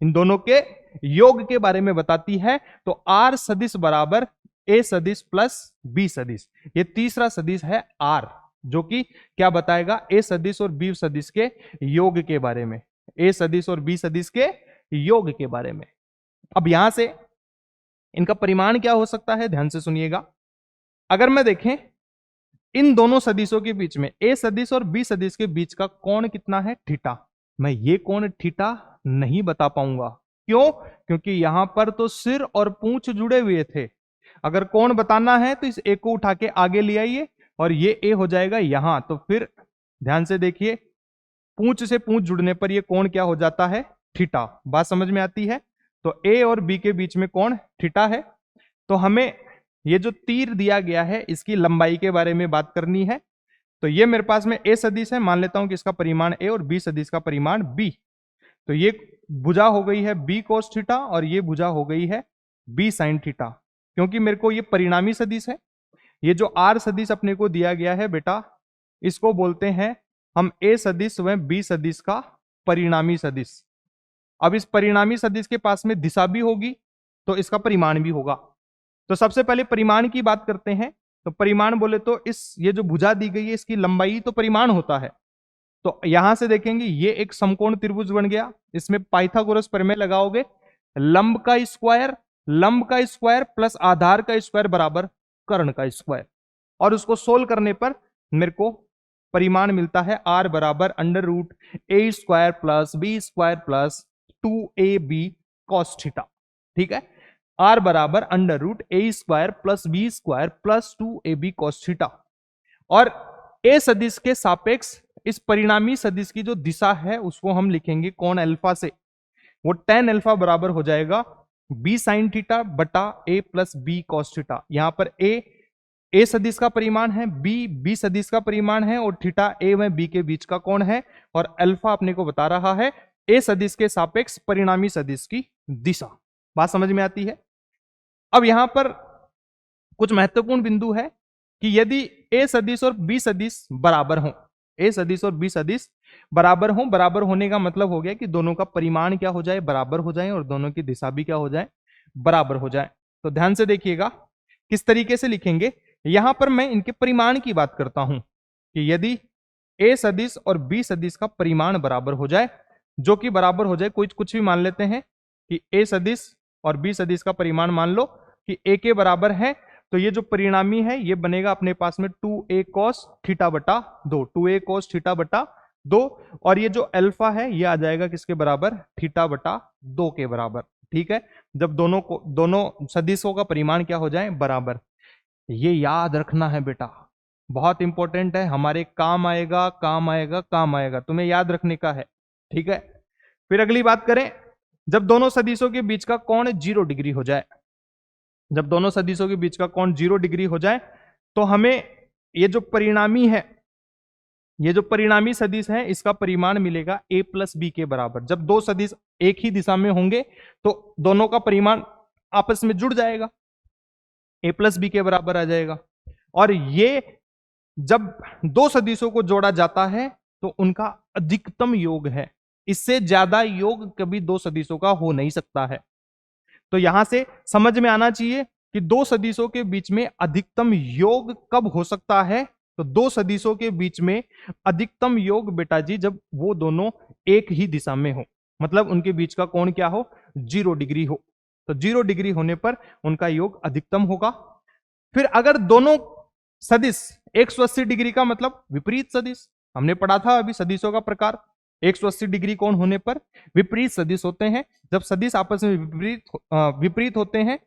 इन दोनों के योग के बारे में बताती है। तो आर सदिश बराबर ए सदिश प्लस बी सदिश, ये तीसरा सदिश है आर, जो कि क्या बताएगा? ए सदिश और बी सदिश के योग के बारे में, ए सदिश और बी सदिश के योग के बारे में। अब यहां से इनका परिमाण क्या हो सकता है? ध्यान से सुनिएगा। अगर मैं देखें इन दोनों सदिशों के बीच में, ए सदिश और बी सदिश के बीच का कोण कितना है? थीटा। मैं ये कोण थीटा नहीं बता पाऊंगा। क्यों? क्योंकि यहां पर तो सिर और पूंछ जुड़े हुए थे। अगर कोण बताना है तो इस ए को उठा के आगे ले आइए, और ये ए हो जाएगा यहां। तो फिर ध्यान से देखिए, पूंछ से पूंछ जुड़ने पर यह कोण क्या हो जाता है? थीटा। बात समझ में आती है? तो ए और बी के बीच में कोण थीटा है। तो हमें ये जो तीर दिया गया है इसकी लंबाई के बारे में बात करनी है। तो ये मेरे पास में ए सदिश है, मान लेता हूं कि इसका परिमाण ए और बी सदिश का परिमाण बी। तो ये भुजा हो गई है बी कोस थीटा और ये भुजा हो गई है बी साइन थीटा। क्योंकि मेरे को ये परिणामी सदिश है, ये जो आर सदिश अपने को दिया गया है बेटा, इसको बोलते हैं हम ए सदिश व बी सदिश का परिणामी सदिश। अब इस परिणामी सदिश के पास में दिशा भी होगी, तो इसका परिमाण भी होगा। तो सबसे पहले परिमाण की बात करते हैं। तो परिमाण बोले तो इस ये जो भुजा दी गई है इसकी लंबाई तो परिमाण होता है। तो यहां से देखेंगे ये एक समकोण त्रिभुज बन गया, इसमें पाइथागोरस प्रमेय लगाओगे, लंब का स्क्वायर, लंब का स्क्वायर प्लस आधार का स्क्वायर बराबर कर्ण का स्क्वायर, और उसको सोल्व करने पर मेरे को परिमाण मिलता है आर बराबर under root A square plus B square plus 2ab cos theta. ठीक है, आर बराबर under root A square plus B square plus 2ab cos theta. और ए सदिश के सापेक्ष इस परिणामी सदिश की जो दिशा है उसको हम लिखेंगे कोण अल्फा से, वो tan अल्फा बराबर हो जाएगा बी साइन थीटा बटा ए प्लस बी कॉस थीटा। यहां पर ए सदिश का परिमाण है, बी सदिश का परिमाण है, और थीटा ए व बी के बीच का कोण है, और अल्फा अपने को बता रहा है ए सदिश के सापेक्ष परिणामी सदिश की दिशा। बात समझ में आती है? अब यहां पर कुछ महत्वपूर्ण बिंदु है कि यदि ए सदिश और बी सदिश बराबर हो, ए सदिश और बी सदिश बराबर हो, बराबर होने का मतलब हो गया कि दोनों का परिमाण क्या हो जाए? बराबर हो जाए, और दोनों की दिशा भी क्या हो जाए? बराबर हो जाए। तो ध्यान से देखिएगा किस तरीके से लिखेंगे। यहां पर मैं इनके परिमाण की बात करता हूं कि यदि ए सदिश और बी सदिश का परिमाण बराबर हो जाए, जो कि बराबर हो जाए, कोई कुछ भी मान लेते हैं, कि ए सदिश और बी सदिश का परिमाण मान लो कि ए के बराबर है, तो ये जो परिणामी है ये बनेगा अपने पास में 2a cos थीटा बटा 2, 2a cos थीटा बटा 2, और ये जो अल्फा है ये आ जाएगा किसके बराबर, थीटा बटा 2 के बराबर। ठीक है, जब दोनों सदिशों का परिमाण क्या हो जाए, बराबर। ये याद रखना है बेटा, बहुत इंपॉर्टेंट है, हमारे काम आएगा काम आएगा काम आएगा, तुम्हें याद रखने का है। ठीक है, फिर अगली बात करें, जब दोनों सदिशों के बीच का कोण 0 डिग्री हो जाए, जब दोनों सदिशों के बीच का कोण 0 डिग्री हो जाए तो हमें ये जो परिणामी है, ये जो परिणामी सदिश है इसका परिमाण मिलेगा a प्लस बी के बराबर। जब दो सदिश एक ही दिशा में होंगे तो दोनों का परिमाण आपस में जुड़ जाएगा, a प्लस बी के बराबर आ जाएगा। और ये जब दो सदिशों को जोड़ा जाता है तो उनका अधिकतम योग है, इससे ज्यादा योग कभी दो सदिशों का हो नहीं सकता है। तो यहां से समझ में आना चाहिए कि दो सदिशों के बीच में अधिकतम योग कब हो सकता है, तो दो सदिशों के बीच में अधिकतम योग बेटा जी जब वो दोनों एक ही दिशा में हो, मतलब उनके बीच का कोण क्या हो, 0 डिग्री हो। तो 0 डिग्री होने पर उनका योग अधिकतम होगा। फिर अगर दोनों सदिश 180 डिग्री का मतलब विपरीत सदिश, हमने पढ़ा था अभी सदिशों का प्रकार, 180 डिग्री कोण होने पर विपरीत सदिश होते हैं। जब सदिश आपस में विपरीत होते हैं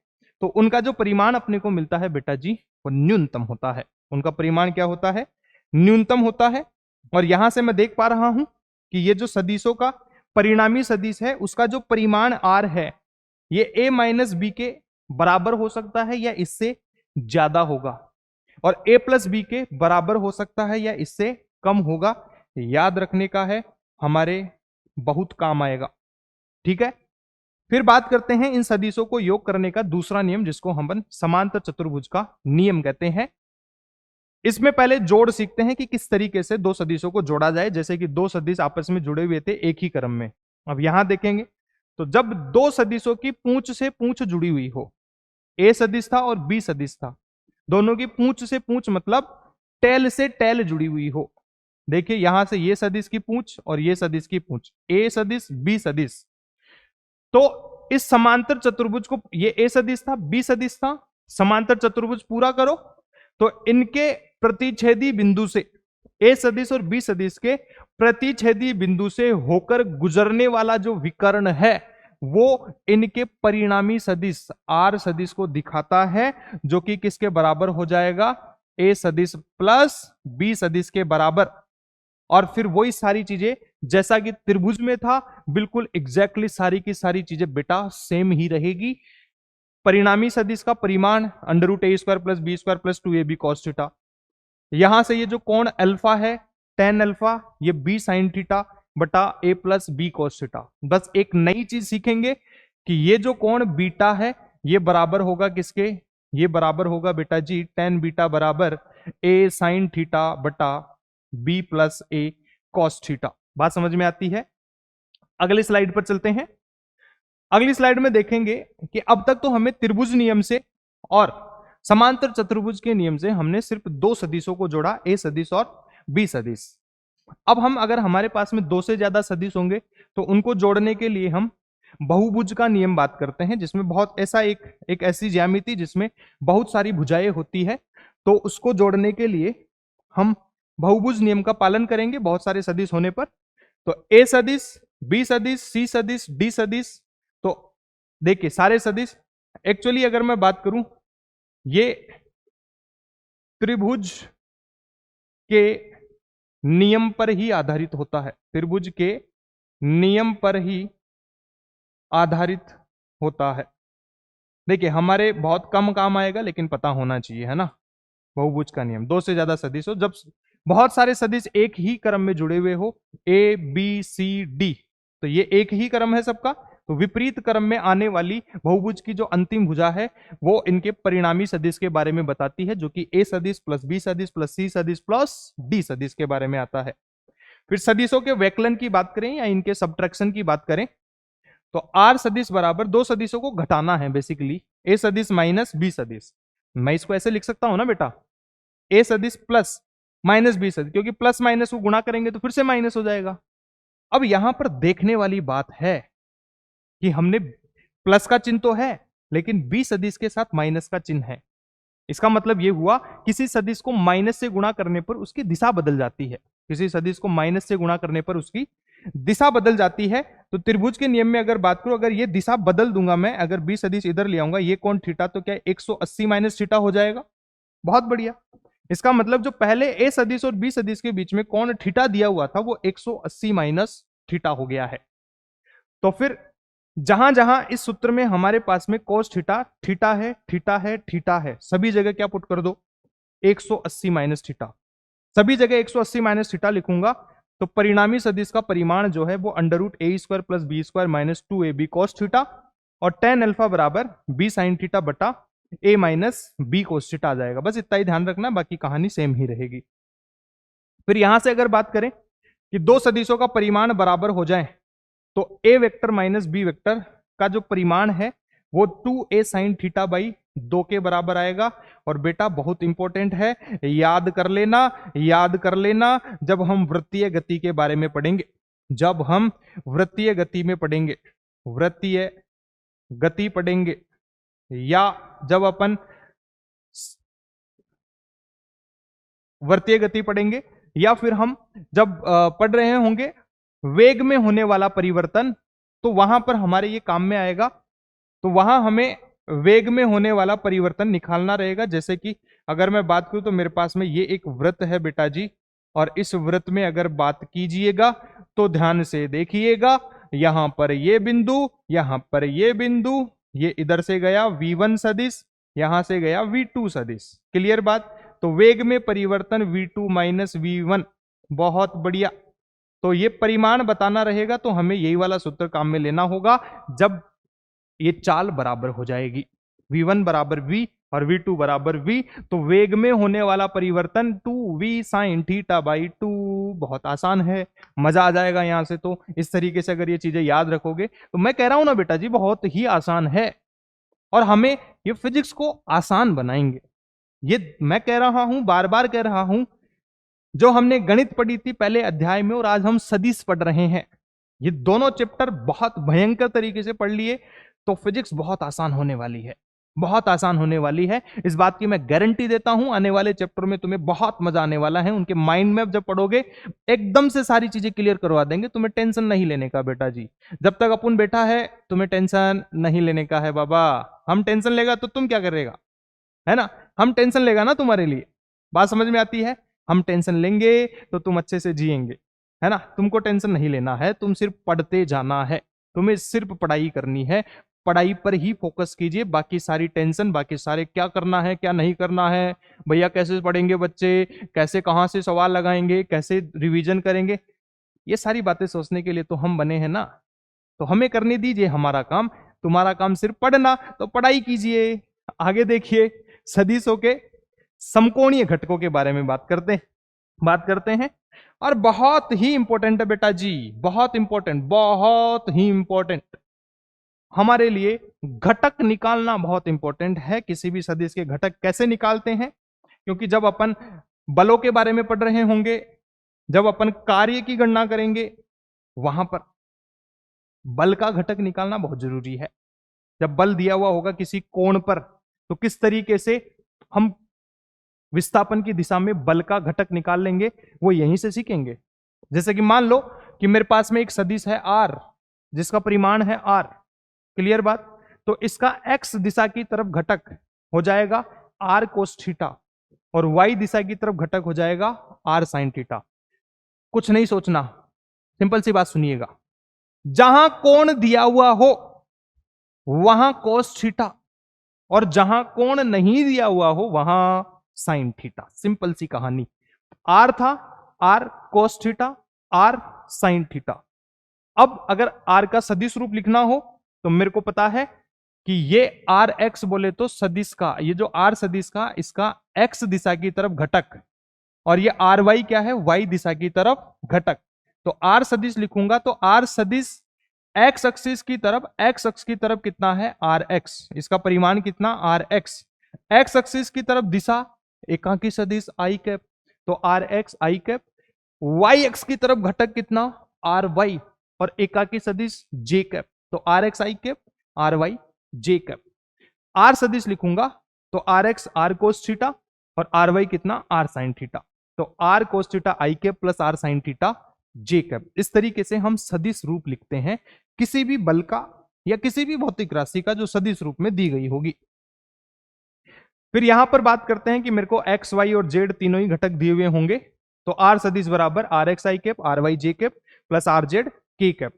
तो उनका जो परिमाण अपने को मिलता है बेटा जी वो न्यूनतम होता है। उनका परिमाण क्या होता है, न्यूनतम होता है। और यहां से मैं देख पा रहा हूं कि ये जो सदिशों का परिणामी सदिश है उसका जो परिमाण r है ये a माइनस बी के बराबर हो सकता है या इससे ज्यादा होगा, और a प्लस बी के बराबर हो सकता है या इससे कम होगा। याद रखने का है, हमारे बहुत काम आएगा। ठीक है, फिर बात करते हैं इन सदिशों को योग करने का दूसरा नियम, जिसको हम समांतर चतुर्भुज का नियम कहते हैं। इसमें पहले जोड़ सीखते हैं कि किस तरीके से दो सदिशों को जोड़ा जाए, जैसे कि दो सदिश आपस में जुड़े हुए थे एक ही क्रम में। अब यहां देखेंगे तो जब दो सदिशों की पूंछ से पूंछ जुड़ी हुई हो, ए सदिश था और बी सदिश था, दोनों की पूंछ से पूंछ मतलब टेल से टेल जुड़ी हुई हो। देखिए यहां से ये सदिश की पूंछ और ये सदिश की पूंछ, ए सदिश बी सदिश। तो इस समांतर चतुर्भुज को, ये ए सदिश था बी सदिश था, समांतर चतुर्भुज पूरा करो तो इनके प्रतिच्छेदी बिंदु से, ए सदिश और बी सदिश के प्रतिच्छेदी बिंदु से होकर गुजरने वाला जो विकर्ण है वो इनके परिणामी सदिश आर सदिश को दिखाता है, जो कि किसके बराबर हो जाएगा, ए सदिश प्लस बी सदिश के बराबर। और फिर वही सारी चीजें जैसा कि त्रिभुज में था बिल्कुल एग्जैक्टली सारी की सारी चीजें बेटा सेम ही रहेगी। परिणामी सदिश का परिमाण √a² plus b² plus 2ab cos theta. यहां से ये जो कोण अल्फा है tan अल्फा, ये b sin थीटा बटा a plus b cos theta. बस एक नई चीज सीखेंगे कि ये जो कोण बीटा है ये बराबर होगा किसके, ये बराबर होगा बेटा जी tan बीटा बराबर a sin थीटा बटा b plus a cos theta. बात समझ में आती है। अगली स्लाइड पर चलते हैं। अगली स्लाइड में देखेंगे कि अब तक तो हमें त्रिभुज नियम से और समांतर चतुर्भुज के नियम से हमने सिर्फ दो सदिशों को जोड़ा, ए सदिश और बी सदिश। अब हम अगर हमारे पास में दो से ज्यादा सदिश होंगे तो उनको जोड़ने के लिए हम बहुभुज का नियम बात करते हैं, जिसमें बहुत ऐसा एक ऐसी ज्यामिति जिसमें बहुत सारी भुजाएं होती है, तो उसको जोड़ने के लिए हम बहुभुज नियम का पालन करेंगे बहुत सारे सदिश होने पर। तो ए सदिश, बी सदिश, सी सदिश, डी सदिश। तो देखिए सारे सदिश, एक्चुअली अगर मैं बात करूं ये त्रिभुज के नियम पर ही आधारित होता है, त्रिभुज के नियम पर ही आधारित होता है। देखिए हमारे बहुत कम काम आएगा लेकिन पता होना चाहिए, है ना। बहुभुज का नियम, दो से ज्यादा सदिश हो, जब बहुत सारे सदिश एक ही क्रम में जुड़े हुए हो, ए बी सी डी, तो ये एक ही क्रम है सबका, तो विपरीत क्रम में आने वाली बहुभुज की जो अंतिम भुजा है वो इनके परिणामी सदिश के बारे में बताती है, जो कि ए सदिश प्लस बी सदिश प्लस सी सदिश प्लस डी सदिश के बारे में आता है। फिर सदिशों के वैकलन की बात करें या इनके सबट्रैक्शन की बात करें तो आर सदिश बराबर दो सदिशों को घटाना है, बेसिकली ए सदिश माइनस बी सदिश। मैं इसको ऐसे लिख सकता हूं ना बेटा, ए सदिश प्लस माइनस बी सदिश, क्योंकि प्लस माइनस को गुणा करेंगे तो फिर से माइनस हो जाएगा। अब यहां पर देखने वाली बात है कि हमने प्लस का चिन्ह तो है लेकिन बी सदिश के साथ माइनस का चिन्ह है। इसका मतलब यह हुआ किसी सदिश को माइनस से गुणा करने पर उसकी दिशा बदल जाती है। किसी सदिश को माइनस से गुणा करने पर उसकी दिशा बदल जाती है। तो त्रिभुज के नियम में अगर बात करूं, अगर ये दिशा बदल दूंगा मैं, अगर बी सदिश इधर ले आऊंगा, ये कोण थीटा, तो क्या 180 माइनस थीटा हो जाएगा। बहुत बढ़िया। इसका मतलब जो पहले ए सदिश और बी सदिश के बीच में कोण थीटा दिया हुआ था वो 180 माइनस थीटा हो गया है। तो फिर जहां जहां इस सूत्र में हमारे पास में कोस थीटा, थीटा है, थीटा है, थीटा है, सभी जगह क्या पुट कर दो 180 माइनस थीटा। सभी जगह 180 माइनस थीटा लिखूंगा तो परिणामी सदिश का परिमाण जो है वो under root A square plus B square minus 2ab cos theta और tan अल्फा बराबर बी साइन थीटा बटा A minus B cos theta आ जाएगा। बस इतना ही ध्यान रखना, बाकी कहानी सेम ही रहेगी। फिर यहां से अगर बात करें कि दो सदिशों का परिमाण बराबर हो जाए तो A vector minus B vector का जो परिमाण है वो 2a साइन थीटा बाई 2 के बराबर आएगा। और बेटा बहुत इंपॉर्टेंट है, याद कर लेना, याद कर लेना, जब हम वृत्तीय गति के बारे में पढ़ेंगे, जब हम वृत्तीय गति में पढ़ेंगे, वृत्तीय गति पढ़ेंगे, या जब अपन वृत्तीय गति पढ़ेंगे, या फिर हम जब पढ़ रहे होंगे वेग में होने वाला परिवर्तन, तो वहां पर हमारे ये काम में आएगा। तो वहां हमें वेग में होने वाला परिवर्तन निकालना रहेगा। जैसे कि अगर मैं बात करूं तो मेरे पास में ये एक वृत्त है बेटा जी, और इस वृत्त में अगर बात कीजिएगा तो ध्यान से देखिएगा, यहां पर ये बिंदु, यहां पर ये बिंदु, ये इधर से गया v1 सदिश, यहां से गया v2 सदिश। क्लियर बात। तो वेग में परिवर्तन v2 माइनस v1, बहुत बढ़िया। तो ये परिमाण बताना रहेगा तो हमें यही वाला सूत्र काम में लेना होगा जब ये चाल बराबर हो जाएगी, v1 बराबर v और v2 बराबर v, तो वेग में होने वाला परिवर्तन 2v साइन थीटा बाई 2। बहुत आसान है, मजा आ जाएगा यहां से। तो इस तरीके से अगर ये चीजें याद रखोगे तो मैं कह रहा हूं ना बेटा जी बहुत ही आसान है, और हमें ये फिजिक्स को आसान बनाएंगे। ये मैं कह रहा हूं, बार बार कह रहा हूं, जो हमने गणित पढ़ी थी पहले अध्याय में और आज हम सदिश पढ़ रहे हैं, ये दोनों चैप्टर बहुत भयंकर तरीके से पढ़ लिए तो फिजिक्स बहुत आसान होने वाली है, बहुत आसान होने वाली है। इस बात की मैं गारंटी देता हूं, आने वाले चैप्टर में तुम्हें बहुत मजा आने वाला है। उनके माइंड में जब पढ़ोगे एकदम से सारी चीजें क्लियर करवा देंगे। तुम्हें टेंशन नहीं लेने का बेटा जी, जब तक अपन बैठा है तुम्हें टेंशन नहीं लेने का है बाबा। हम टेंशन लेगा तो तुम क्या करेगा, है ना, हम टेंशन लेगा ना तुम्हारे लिए। बात समझ में आती है। हम टेंशन लेंगे तो तुम अच्छे से जिएंगे, है ना। तुमको टेंशन नहीं लेना है, तुम सिर्फ पढ़ते जाना है, तुम्हें सिर्फ पढ़ाई करनी है। पढ़ाई पर ही फोकस कीजिए, बाकी सारी टेंशन, बाकी सारे क्या करना है क्या नहीं करना है, भैया कैसे पढ़ेंगे बच्चे, कैसे कहां से सवाल लगाएंगे, कैसे रिवीजन करेंगे, ये सारी बातें सोचने के लिए तो हम बने हैं ना। तो हमें करने दीजिए हमारा काम, तुम्हारा काम सिर्फ पढ़ना, तो पढ़ाई कीजिए। आगे देखिए, सदिशों के समकोणीय घटकों के बारे में बात करते हैं, और बहुत ही इंपॉर्टेंट है बेटा जी, बहुत इंपॉर्टेंट, बहुत ही इंपॉर्टेंट हमारे लिए घटक निकालना बहुत इंपॉर्टेंट है। किसी भी सदिश के घटक कैसे निकालते हैं, क्योंकि जब अपन बलों के बारे में पढ़ रहे होंगे, जब अपन कार्य की गणना करेंगे, वहां पर बल का घटक निकालना बहुत जरूरी है। जब बल दिया हुआ होगा किसी कोण पर, तो किस तरीके से हम विस्थापन की दिशा में बल का घटक निकाल लेंगे, वो यहीं से सीखेंगे। जैसे कि मान लो कि मेरे पास में एक सदिश है r, जिसका परिमाण है r। क्लियर बात। तो इसका x दिशा की तरफ घटक हो जाएगा r कोस थीटा, और y दिशा की तरफ घटक हो जाएगा r साइन थीटा। कुछ नहीं सोचना, सिंपल सी बात सुनिएगा, जहां कोण दिया हुआ हो वहां कोस थीटा, और जहां कोण नहीं दिया हुआ हो वहां साइन थीटा। सिंपल सी कहानी। आर था, R cos theta, R sine theta. अब अगर आर का सदिश रूप लिखना हो तो मेरे को पता है कि ये आर एक्स बोले तो सदिश का, ये जो आर सदिश का, इसका एक्स दिशा की तरफ घटक, और ये आर वाई क्या है, वाई दिशा की तरफ घटक। तो आर सदिश लिखूंगा तो आर सदिश एक्स एक्सिस की तरफ, एक्स अक्ष की तरफ कितना है, आर एक्स, इसका परिमाण कितना, आर एक्स। एक्स एक्सिस की तरफ दिशा एकांकी सदिश आई कैप, तो R X I cap. Y X की तरफ घटक कितना, आर वाई, और एकाकी सदिश जे कैप, तो R X I cap. R Y J cap. आर सदिश लिखूंगा तो R X R cos theta और आर वाई कितना आर साइन थीटा, तो R cos theta I cap plus R sine theta J cap. इस तरीके से हम सदिश रूप लिखते हैं किसी भी बल का या किसी भी भौतिक राशि का जो सदिश रूप में दी गई होगी। फिर यहां पर बात करते हैं कि मेरे को एक्स वाई और जेड तीनों ही घटक दिए हुए होंगे, तो आर सदिश बराबर R X I cap R Y J cap plus R Z K cap.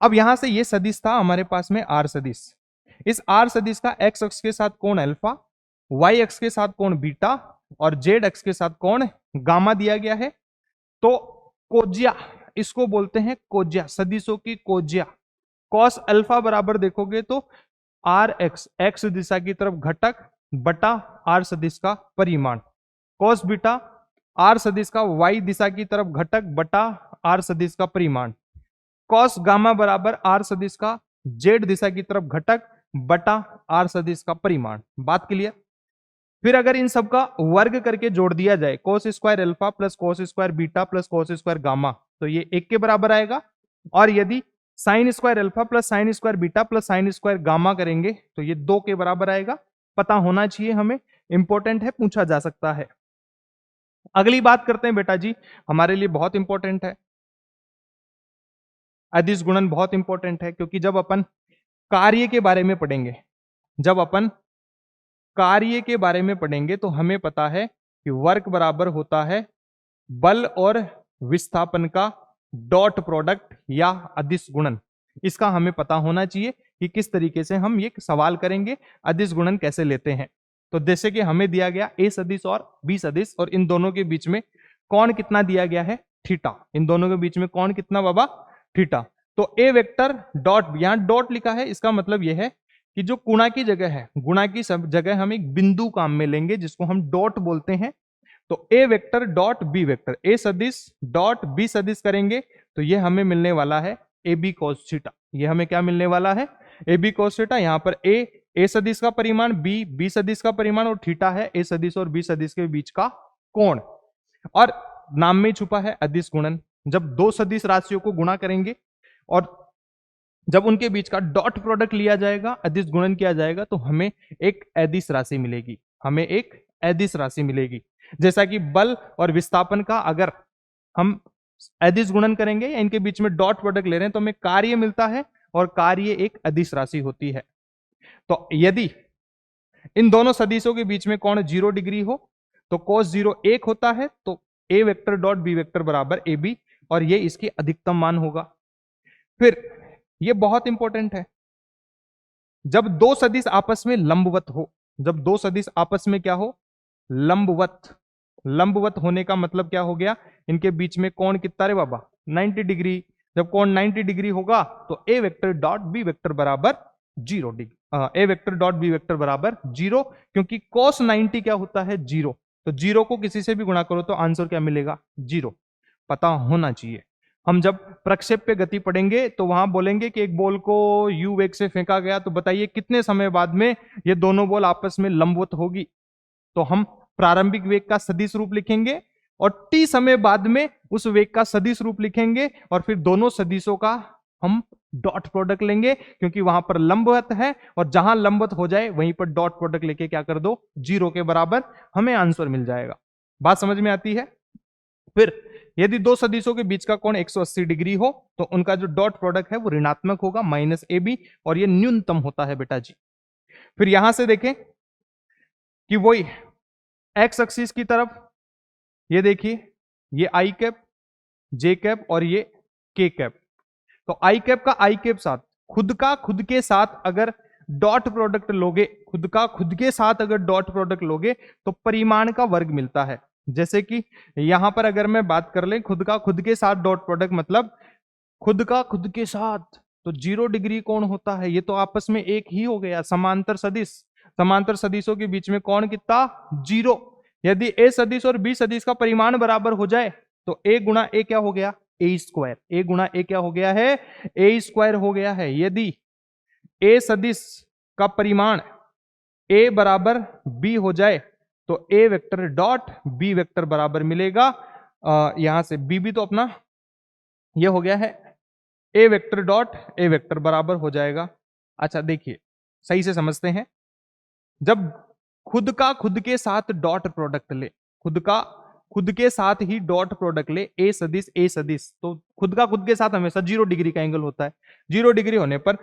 अब यहां से ये सदिश था हमारे पास में आर सदिश, इस आर सदिश का एक्स अक्ष के साथ कोण अल्फा, वाई अक्ष के साथ कोण बीटा और जेड अक्ष के साथ कोण गामा दिया गया है। तो कोज्या, इसको बोलते हैं कोज्या, सदिशों की कोज्या। कॉस अल्फा बराबर देखोगे तो आर एक्स एक्स दिशा की तरफ घटक बटा आर सदिश का परिमाण, कॉस बीटा आर सदिश का वाई दिशा की तरफ घटक बटा आर सदिश का परिमाण, कॉस गामा बराबर आर सदिश का जेड दिशा की तरफ घटक बटा आर सदिश का परिमाण। बात क्लियर। फिर अगर इन सब का वर्ग करके जोड़ दिया जाए, cos square alpha plus cos square beta plus cos square gamma, तो ये 1 के बराबर आएगा। और यदि sine square alpha plus sine square beta plus sine square gamma करेंगे तो ये 2 के बराबर आएगा। पता होना चाहिए हमें, इंपॉर्टेंट है, पूछा जा सकता है। अगली बात करते हैं बेटा जी, हमारे लिए बहुत इंपॉर्टेंट है, अदिश गुणन बहुत इंपॉर्टेंट है, क्योंकि जब अपन कार्य के बारे में पढ़ेंगे, जब अपन कार्य के बारे में पढ़ेंगे तो हमें पता है कि वर्क बराबर होता है बल और विस्थापन का डॉट प्रोडक्ट या अदिश गुणन। इसका हमें पता होना चाहिए कि किस तरीके से हम ये सवाल करेंगे, अदिश गुणन कैसे लेते हैं। तो जैसे कि हमें दिया गया ए सदिश और बी सदिश और इन दोनों के बीच में कोण कितना दिया गया है, थीटा। इन दोनों के बीच में कोण कितना बाबा, थीटा। तो ए वेक्टर डॉट, यहां डॉट लिखा है, इसका मतलब यह है कि जो गुणा की जगह है, गुणा की सब जगह हम एक बिंदु काम में लेंगे जिसको हम डॉट बोलते हैं। तो A vector dot B vector, ए सदिश डॉट बी सदिश करेंगे तो ये हमें मिलने वाला है ए बी कॉस थीटा। ये हमें क्या मिलने वाला है, ए बी कॉस थीटा। यहां पर ए सदिश का परिमाण, बी बी सदिश का परिमाण और थीटा है ए सदिश और बी सदिश के बीच का कोण। और नाम में छुपा है अदिश गुणन। जब दो सदिश राशियों को गुणा करेंगे और जब उनके बीच का डॉट प्रोडक्ट लिया जाएगा, अदिश गुणन किया जाएगा, तो हमें एक अदिश राशि मिलेगी, हमें एक अदिश राशि मिलेगी। जैसा कि बल और विस्थापन का अगर हम अदिश गुणन करेंगे या इनके बीच में डॉट प्रोडक्ट ले रहे हैं तो हमें कार्य मिलता है और कार्य एक अदिश राशि होती है। तो यदि इन दोनों सदिशों के बीच में कोण 0 डिग्री हो तो cos 0 1 होता है, तो A vector dot B vector बराबर ए बी, और ये इसकी अधिकतम मान होगा। फिर ये बहुत इंपॉर्टेंट है, जब दो सदिश आपस में लंबवत हो, जब दो सदिश आपस में क्या हो, लंबवत। लंबवत होने का मतलब क्या हो गया, इनके बीच में कोण कितना रे बाबा, 90 डिग्री। जब कोण 90 डिग्री होगा तो A vector dot B vector बराबर 0 डिग्री, ए वेक्टर डॉट बी वेक्टर बराबर 0, क्योंकि cos 90 क्या होता है, 0। तो 0 को किसी से भी गुणा करो तो आंसर क्या मिलेगा, 0। पता होना चाहिए। हम जब प्रक्षेप पे गति पढ़ेंगे तो वहां बोलेंगे कि एक बॉल को u वेग से फेंका गया, तो बताइए कितने समय बाद में ये दोनों बॉल आपस में लंबवत होगी। तो हम प्रारंभिक वेग का सदिश रूप लिखेंगे और t समय बाद में उस वेग का सदिश रूप लिखेंगे और फिर दोनों सदिशों का हम डॉट प्रोडक्ट लेंगे, क्योंकि वहां पर लंबवत है और जहां लंबवत हो जाए वहीं पर डॉट प्रोडक्ट लेके क्या कर दो, 0 के बराबर, हमें आंसर मिल जाएगा। बात समझ में आती है। फिर यदि दो सदिशों के बीच का कोण 180 डिग्री हो तो उनका जो डॉट प्रोडक्ट है वो ऋणात्मक होगा, माइनस ए बी, और ये न्यूनतम होता है बेटा जी। फिर यहां से देखें कि वही एक्स एक्सिस की तरफ ये देखिए, ये आई कैप, जे कैप और ये के कैप। तो आई कैप का आई कैप साथ, खुद का खुद के साथ अगर डॉट प्रोडक्ट लोगे, खुद का खुद के साथ अगर डॉट प्रोडक्ट लोगे तो परिमाण का वर्ग मिलता है। जैसे कि यहां पर अगर मैं बात कर ले, खुद का खुद के साथ डॉट प्रोडक्ट मतलब खुद का खुद के साथ, तो 0 डिग्री कोण होता है, ये तो आपस में एक ही हो गया। समांतर सदिश, समांतर सदिशों के बीच में कोण कितना, 0। यदि ए सदिश और बी सदिश का परिमाण बराबर हो जाए तो ए गुणा ए क्या हो गया, ए स्क्वायर। ए गुणा ए क्या हो गया है, ए स्क्वायर हो गया है। यदि ए सदिश का परिमाण ए बराबर बी हो जाए तो A vector dot B vector बराबर मिलेगा, यहां से बी भी तो अपना ये हो गया है, A vector dot A vector बराबर हो जाएगा अच्छा देखिए, सही से समझते हैं। जब खुद का खुद के साथ डॉट प्रोडक्ट ले, खुद का खुद के साथ ही डॉट प्रोडक्ट ले, ए सदिश, तो खुद का खुद के साथ हमेशा 0 डिग्री का एंगल होता है। 0 डिग्री होने पर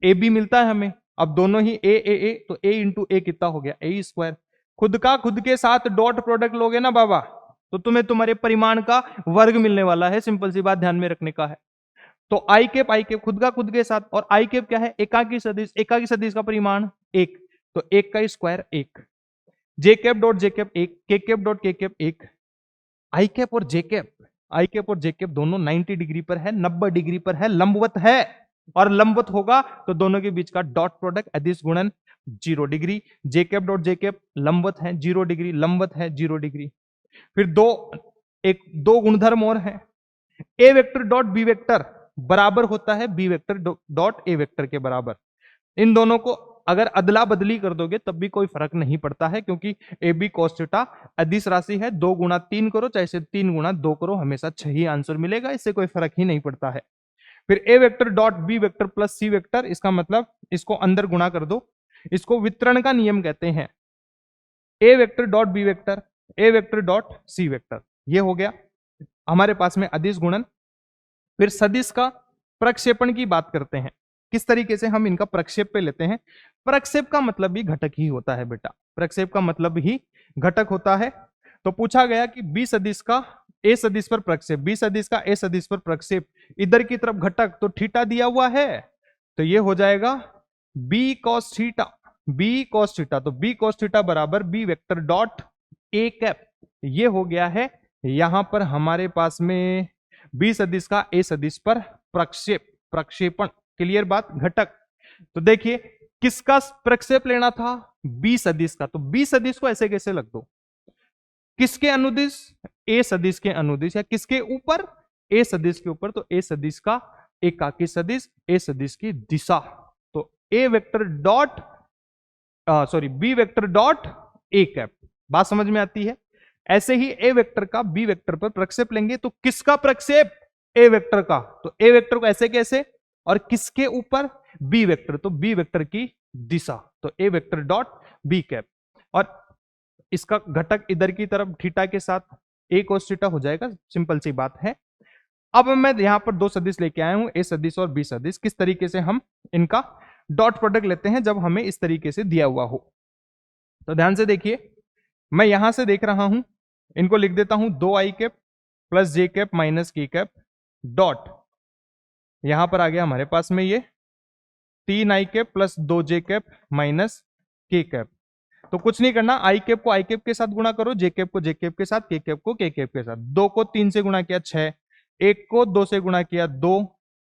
ए बी मिलता है हमें। अब दोनों ही ए, तो ए इंटू ए कितना हो गया, ए स्क्वायर। खुद का खुद के साथ डॉट प्रोडक्ट लोगे ना बाबा, तो तुम्हें तुम्हारे परिमाण का वर्ग मिलने वाला है। सिंपल सी बात ध्यान में रखने का है। तो आई कैप खुद का खुद के साथ, और आई कैप क्या है, एकाकी सदिश का परिमाण 1, तो 1 का स्क्वायर 1। जे कैप डॉट जे कैप 1, के कैप डॉट के कैप 1। आई कैप और जे कैप दोनों 90 डिग्री पर है, 90 डिग्री पर है, लंबवत है। और लंबवत होगा तो दोनों के बीच का डॉट प्रोडक्ट अदिश गुणन 0 डिग्री। जे कैप डॉट जे कैप लंबवत है 0 डिग्री, लंबवत है 0 डिग्री। फिर दो गुणधर्म और है। A vector dot B vector बराबर होता है B vector dot A vector के बराबर। इन दोनों को अगर अदला बदली कर दोगे तब भी कोई फर्क नहीं पड़ता है, क्योंकि ए बी कॉस थीटा अदिश राशि है। 2 गुणा 3 करो, चाहे से 3 गुणा 2 करो, हमेशा 6 ही आंसर मिलेगा। इससे कोई फर्क ही नहीं पड़ता है। फिर A vector dot B vector plus C vector, इसका मतलब इसको अंदर गुणा कर दो। इसको वितरण का नियम कहते हैं। ए वेक्टर डॉट बी वेक्टर, ए वेक्टर डॉट सी वेक्टर, ये हो गया हमारे पास में अदिश गुणन। फिर सदिश का प्रक्षेपण की बात करते हैं, किस तरीके से हम इनका प्रक्षेप पे लेते हैं। प्रक्षेप का मतलब भी घटक ही होता है बेटा, प्रक्षेप का मतलब ही घटक होता है। तो पूछा गया कि बी सदिश का ए सदिश पर प्रक्षेप, बी सदिश का ए सदिश पर प्रक्षेप, इधर की तरफ घटक तो थीटा दिया हुआ है, तो ये हो जाएगा B cos theta, B cos theta, तो बी कॉस थीटा बराबर B vector dot A cap. ये हो गया है यहां पर हमारे पास में बी सदिश का ए सदिश पर प्रक्षेपण। क्लियर बात, घटक। तो देखिए किसका प्रक्षेप लेना था, बी सदिश का, तो बी सदिश को ऐसे कैसे लग दो, किसके अनुदिश, ए सदिश के अनुदिश, या किसके ऊपर, ए सदिश के ऊपर, तो ए सदिश का एकाकी सदिश, ए सदिश की दिशा, तो A vector dot B vector dot A cap. बात समझ में आती है। ऐसे ही ए वेक्टर का बी वेक्टर पर प्रक्षेप लेंगे, तो किसका प्रक्षेप, ए वेक्टर का, तो ए वेक्टर को ऐसे कैसे, और किसके ऊपर, बी वेक्टर, तो बी वेक्टर की दिशा, तो A vector dot B cap. और इसका घटक इधर की तरफ थीटा के साथ ए कोस थीटा हो जाएगा। सिंपल सी बात है। अब मैं यहां पर 2 सदिश लेके आया हूं, ए सदिश और बी सदिश। किस तरीके से हम इनका डॉट प्रोडक्ट लेते हैं जब हमें इस तरीके से दिया हुआ हो। तो ध्यान से देखिए, मैं यहां से देख रहा हूं, इनको लिख देता हूं 2 आई कैप प्लस जे कैप माइनस के कैप डॉट, यहां पर आ गया हमारे पास में ये 3 आई कैप प्लस 2 जे कैप माइनस के कैप। तो कुछ नहीं करना, आई कैप को आई कैप के साथ गुणा करो, जे कैप को जे कैप के साथ, के कैप को के कैप के साथ। 2 को 3 से गुणा किया 6, 1 को 2 से गुणा किया 2,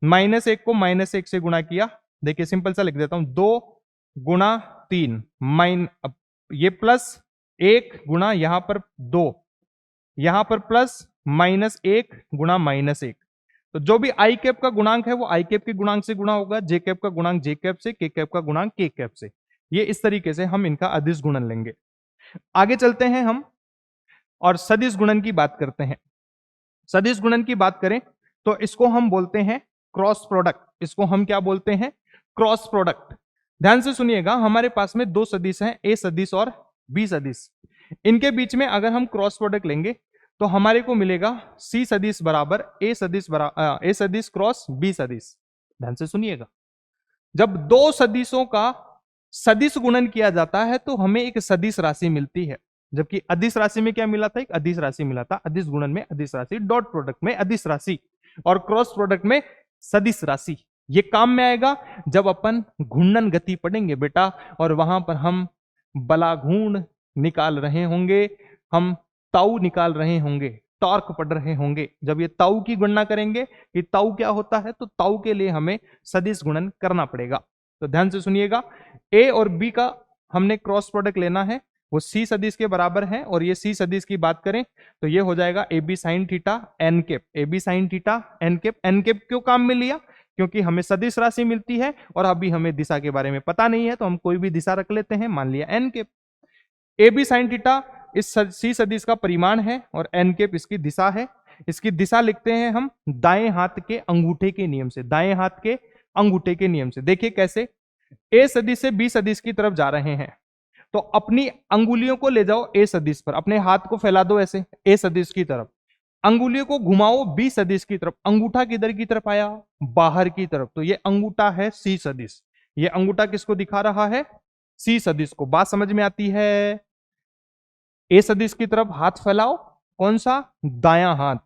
माइनस 1 को माइनस 1 से गुणा किया। देखिए सिंपल सा लिख देता हूं, 2 गुणा 3 ये प्लस 1 गुणा यहां पर 2, यहां पर प्लस माइनस 1 गुणा माइनस 1। तो जो भी आई कैप का गुणांक है वो आई कैप के गुणांक से गुणा होगा, जे कैप का गुणांक जे कैप से, के कैप का गुणांक के कैप से। ये इस तरीके से हम इनका अदिश गुणन लेंगे। आगे चलते हैं हम और सदिश गुणन की बात करते हैं। सदिश गुणन की बात करें तो इसको हम बोलते हैं क्रॉस प्रोडक्ट। इसको हम क्या बोलते हैं, क्रॉस प्रोडक्ट। ध्यान से सुनिएगा, हमारे पास में 2 सदिश हैं, ए सदिश और बी सदिश। इनके बीच में अगर हम क्रॉस प्रोडक्ट लेंगे तो हमारे को मिलेगा सी सदिश बराबर ए सदिश क्रॉस बी सदिश। ध्यान से सुनिएगा, जब 2 सदिशों का सदिश गुणन किया जाता है तो हमें एक सदिश राशि मिलती है, जबकि अदिश राशि में क्या मिला था, एक अदिश राशि मिला था। अदिश गुणन में अदिश राशि, डॉट प्रोडक्ट में अदिश राशि, और क्रॉस प्रोडक्ट में सदिश राशि। ये काम में आएगा जब अपन घूर्णन गति पढ़ेंगे बेटा, और वहां पर हम बलाघूर्ण निकाल रहे होंगे, हम ताऊ निकाल रहे होंगे, टॉर्क पढ़ रहे होंगे। जब ये ताऊ की गणना करेंगे कि ताऊ क्या होता है, तो ताऊ के लिए हमें सदिश गुणन करना पड़ेगा। तो ध्यान से सुनिएगा, ए और बी का हमने क्रॉस प्रोडक्ट लेना है, वो सी सदिश के बराबर है। और ये सी सदिश की बात करें तो ये हो जाएगा A B sine theta N cap, A B sine theta N cap. N cap क्यों काम में लिया, क्योंकि हमें सदिश राशि मिलती है और अभी हमें दिशा के बारे में पता नहीं है, तो हम कोई भी दिशा रख लेते हैं, मान लिया N cap. A B sine theta इस सी सदिश का परिमाण है और एन कैप इसकी दिशा है। इसकी दिशा लिखते हैं हम दाएं हाथ के अंगूठे के नियम से, दाएं हाथ के अंगूठे के नियम से। देखिए कैसे, ए सदिश से बी सदिश की तरफ जा रहे हैं, तो अपनी अंगुलियों को ले जाओ ए सदिश पर, अपने हाथ को फैला दो ऐसे ए सदिश की तरफ, अंगुलियों को घुमाओ बी सदिश की तरफ, अंगूठा किधर की तरफ आया, बाहर की तरफ, तो ये अंगूठा है सी सदिश, ये अंगूठा किसको दिखा रहा है, सी सदिश को। बात समझ में आती है? ए सदिश की तरफ हाथ फैलाओ, कौन सा, दायां हाथ,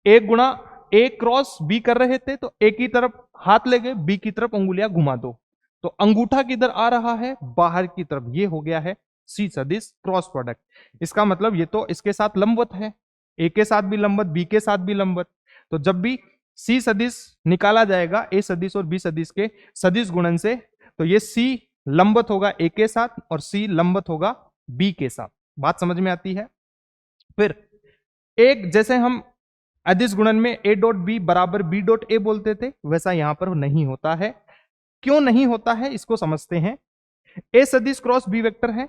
ए गुणा ए क्रॉस बी कर रहे थे, तो ए की तरफ हाथ ले गए, बी की तरफ अंगुलियां घुमा दो, तो अंगूठा किधर आ रहा है, बाहर की तरफ, ये हो गया है सी सदिश क्रॉस प्रोडक्ट। इसका मतलब ये तो इसके साथ लंबवत है, ए के साथ भी लंबवत, बी के साथ भी लंबवत, तो जब भी सी सदिश निकाला जाएगा ए सदिश और बी सदिश के सदिश गुणन से, तो ये सी लंबवत होगा ए के साथ और सी लंबवत होगा बी के साथ। बात समझ में आती है? फिर एक जैसे हम अदिश गुणन में ए डॉट बी बराबर बी डॉट ए बोलते थे, वैसा यहां पर नहीं होता है। क्यों नहीं होता है इसको समझते हैं। ए सदिश क्रॉस बी वेक्टर है,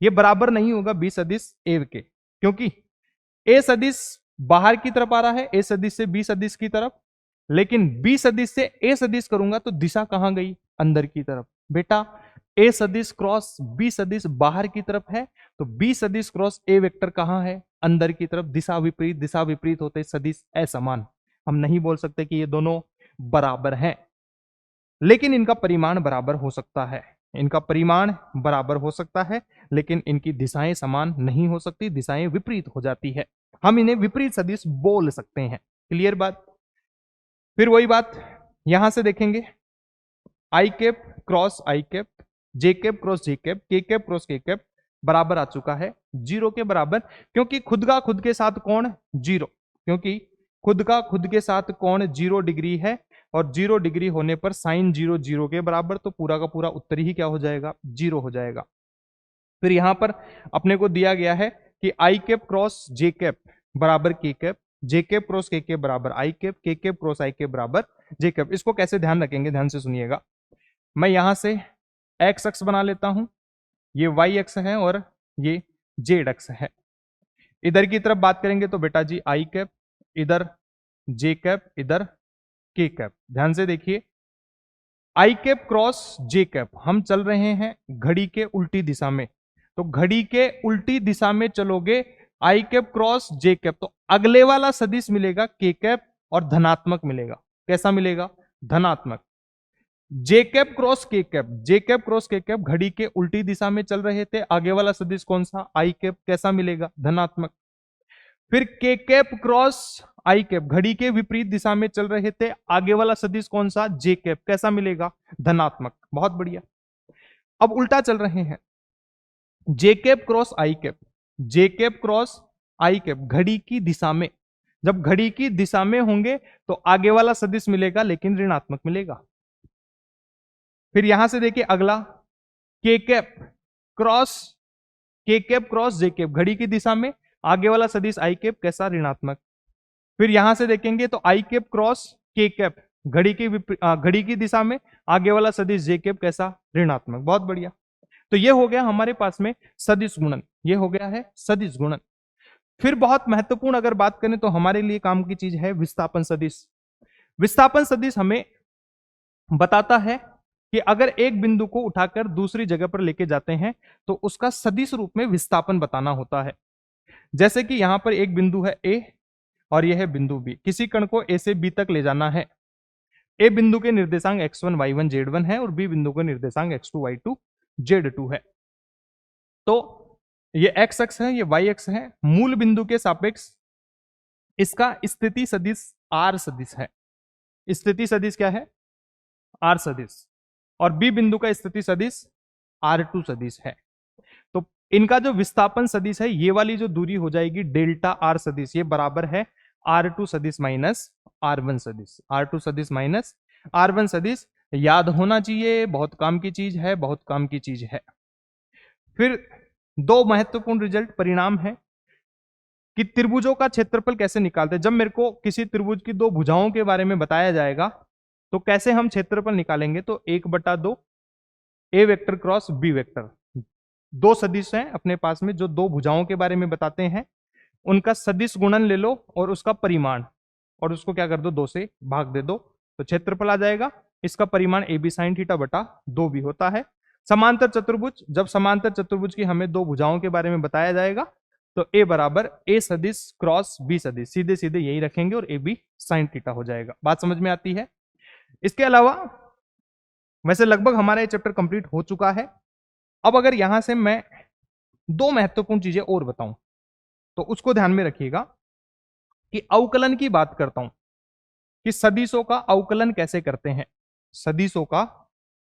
ये बराबर नहीं होगा बी सदिश ए के, क्योंकि ए सदिश बाहर की तरफ आ रहा है ए सदिश से बी सदिश की तरफ, लेकिन बी सदिश से ए सदिश करूंगा तो दिशा कहां गई, अंदर की तरफ। बेटा ए सदिश क्रॉस बी सदिश बाहर की तरफ है, तो बी सदिश क्रॉस ए वेक्टर कहां है, अंदर की तरफ। दिशा विपरीत, दिशा विपरीत होते सदिश असमान, हम नहीं बोल सकते कि ये दोनों बराबर हैं, लेकिन इनका परिमाण बराबर हो सकता है, इनका परिमाण बराबर हो सकता है, लेकिन इनकी दिशाएं समान नहीं हो सकती, दिशाएं विपरीत हो जाती है, हम इन्हें विपरीत सदिश बोल सकते हैं। क्लियर बात? फिर वही बात यहां से देखेंगे, आई कैप क्रॉस आई कैप, जे कैप क्रॉस जे कैप, के कैप क्रॉस के कैप बराबर आ चुका है जीरो के बराबर, क्योंकि खुद का खुद के साथ कोण जीरो, क्योंकि खुद का खुद के साथ कोण 0 डिग्री है, और 0 डिग्री होने पर साइन 0 0 के बराबर, तो पूरा का पूरा उत्तर ही क्या हो जाएगा, 0 हो जाएगा। फिर यहां पर अपने को दिया गया है कि आई कैप क्रॉस जे कैप बराबर के कैप, जे कैप क्रॉस के कैप बराबर आई कैप, के कैप क्रॉस आई कैप बराबर जे कैप। इसको कैसे ध्यान रखेंगे, ध्यान से सुनिएगा। मैं यहां से एक्स अक्ष बना लेता हूं, ये वाई अक्ष है और ये जेड अक्ष है। इधर की तरफ बात करेंगे तो बेटा जी आई कैप, इधर जे कैप, इधर के कैप। ध्यान से देखिए, आई कैप क्रॉस जे कैप, हम चल रहे हैं घड़ी के उल्टी दिशा में, तो घड़ी के उल्टी दिशा में चलोगे आई कैप क्रॉस जे कैप, तो अगले वाला सदिश मिलेगा के कैप और धनात्मक मिलेगा। कैसा मिलेगा, धनात्मक। जे कैप क्रॉस के कैप, जे कैप क्रॉस के कैप घड़ी के उल्टी दिशा में चल रहे थे, आगे वाला सदिश कौन सा, आई कैप, कैसा मिलेगा, धनात्मक। फिर के कैप क्रॉस आई कैप घड़ी के विपरीत दिशा में चल रहे थे, आगे वाला सदिश कौन सा, जे कैप, कैसा मिलेगा, धनात्मक। बहुत बढ़िया। अब उल्टा चल रहे हैं, जे कैप क्रॉस आई कैप, जे कैप क्रॉस आई कैप घड़ी की दिशा में, जब घड़ी की दिशा में होंगे तो आगे वाला सदिश मिलेगा लेकिन ऋणात्मक मिलेगा। फिर यहां से देखिए अगला, के कैप क्रॉस, के कैप क्रॉस जे कैप घड़ी की दिशा में, आगे वाला सदिश आई कैप, कैसा, ऋणात्मक। फिर यहां से देखेंगे तो आई कैप क्रॉस के कैप घड़ी की दिशा में, आगे वाला सदिश जे कैप, कैसा, ऋणात्मक। बहुत बढ़िया। तो ये हो गया हमारे पास में सदिश गुणन, ये हो गया है सदिश गुणन। फिर बहुत महत्वपूर्ण अगर बात करें तो हमारे लिए काम की चीज है विस्थापन सदिश। विस्थापन सदिश हमें बताता है कि अगर एक बिंदु को उठाकर दूसरी जगह पर लेके जाते हैं तो उसका सदिश रूप में विस्थापन बताना होता है। जैसे कि यहां पर एक बिंदु है ए और यह है बिंदु बी, किसी कण को ए से बी तक ले जाना है। ए बिंदु के निर्देशांक x1 y1 z1 है और बी बिंदु के निर्देशांक x2 y2 z2 है। तो ये x अक्ष है, ये y अक्ष है, मूल बिंदु के सापेक्ष इसका स्थिति सदिश r सदिश है। स्थिति सदिश क्या है, r सदिश, और बी बिंदु का स्थिति सदिश r2 सदिश है। तो इनका जो विस्थापन सदिश है, ये वाली जो दूरी हो जाएगी डेल्टा r सदिश, ये बराबर है r2 सदिश माइनस r1 सदिश, r2 सदिश माइनस r1 सदिश। याद होना चाहिए, बहुत काम की चीज है, बहुत काम की चीज है। फिर दो महत्वपूर्ण रिजल्ट परिणाम है कि त्रिभुजों का क्षेत्रफल कैसे निकालते हैं। जब मेरे को किसी त्रिभुज की दो भुजाओं के बारे में बताया जाएगा तो कैसे हम क्षेत्रफल निकालेंगे, तो 1/2 ए वेक्टर क्रॉस बी वेक्टर, दो सदिश हैं अपने पास में जो दो भुजाओं के बारे में बताते हैं, उनका सदिश गुणन ले लो और उसका परिमाण, और उसको क्या कर दो, 2 से भाग दे दो, तो क्षेत्रफल आ जाएगा इसका परिमाण ए बी साइन थीटा बटा 2 भी होता है। समांतर चतुर्भुज, जब समांतर चतुर्भुज की हमें दो भुजाओं के बारे में बताया जाएगा तो ए बराबर ए सदिश क्रॉस बी सदिश, सीधे सीधे यही रखेंगे और ए बी साइन थीटा हो जाएगा। बात समझ में आती है। इसके अलावा वैसे लगभग हमारा ये चैप्टर कंप्लीट हो चुका है। अब अगर यहां से मैं दो महत्वपूर्ण चीजें और बताऊं तो उसको ध्यान में रखिएगा कि अवकलन की बात करता हूं कि सदिशों का अवकलन कैसे करते हैं। सदिशों का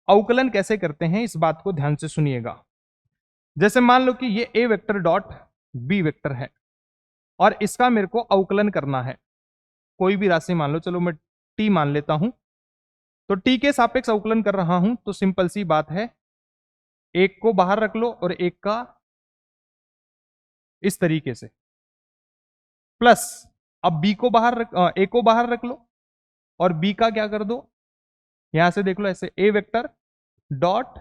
अवकलन कैसे करते हैं इस बात को ध्यान से सुनिएगा। जैसे मान लो कि ये ए वेक्टर डॉट बी वेक्टर है और इसका मेरे को अवकलन करना है। कोई भी राशि मान लो, चलो मैं टी मान लेता हूं, तो टी के सापेक्ष अवकलन कर रहा हूं तो सिंपल सी बात है, एक को बाहर रख लो और एक का इस तरीके से, प्लस अब बी को बाहर रख, ए को बाहर रख लो और बी का क्या कर दो, यहां से देख लो ऐसे A vector dot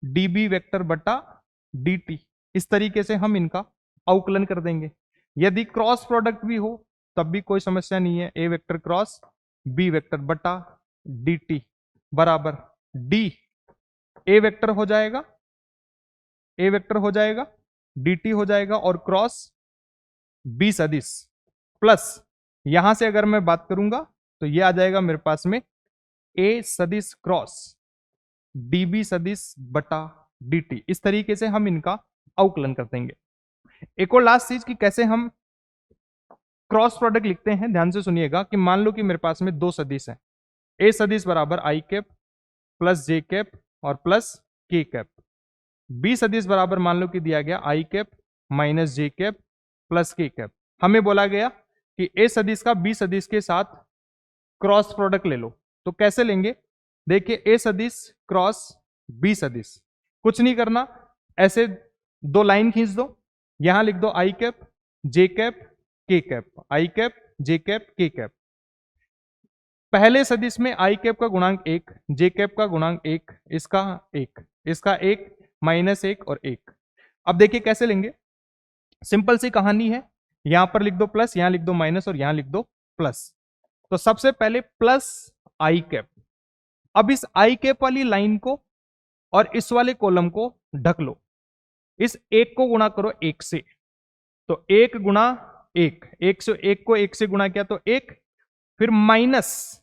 D B vector बटा डी टी, इस तरीके से हम इनका अवकलन कर देंगे। यदि क्रॉस प्रोडक्ट भी हो तब भी कोई समस्या नहीं है, A vector cross B vector बटा डी टी बराबर डी ए वेक्टर हो जाएगा, ए वेक्टर हो जाएगा, डी टी हो जाएगा और क्रॉस बी सदिश प्लस यहां से अगर मैं बात करूंगा तो ये आ जाएगा मेरे पास में ए सदिश क्रॉस डीबी सदिश बटा dt। इस तरीके से हम इनका अवकलन कर देंगे। एक और लास्ट चीज कि कैसे हम क्रॉस प्रोडक्ट लिखते हैं, ध्यान से सुनिएगा कि मान लो कि मेरे पास में दो सदिश हैं, ए सदिश बराबर आई कैप प्लस जे कैप और प्लस के कैप, बी सदिश बराबर मान लो कि दिया गया आई कैप माइनस जे कैप प्लस के कैप। हमें बोला गया कि ए सदिश का बी सदिश के साथ क्रॉस प्रोडक्ट ले लो, तो कैसे लेंगे, देखिए ए सदिश क्रॉस बी सदिश, कुछ नहीं करना, ऐसे दो लाइन खींच दो, यहां लिख दो आई कैप जे कैप के कैप, आई कैप जे कैप के कैप। पहले सदिश में आई कैप का गुणांक 1, जे कैप का गुणांक 1, इसका 1, इसका 1 माइनस 1 और 1। अब देखिए कैसे लेंगे, सिंपल सी कहानी है, यहां पर लिख दो प्लस, यहां लिख दो माइनस और यहां लिख दो प्लस। तो सबसे पहले प्लस आई कैप, अब इस आई कैप वाली लाइन को और इस वाले कॉलम को ढक लो, इस एक को गुणा करो एक से, तो एक गुणा एक, एक से एक को एक से गुणा किया तो एक, फिर माइनस,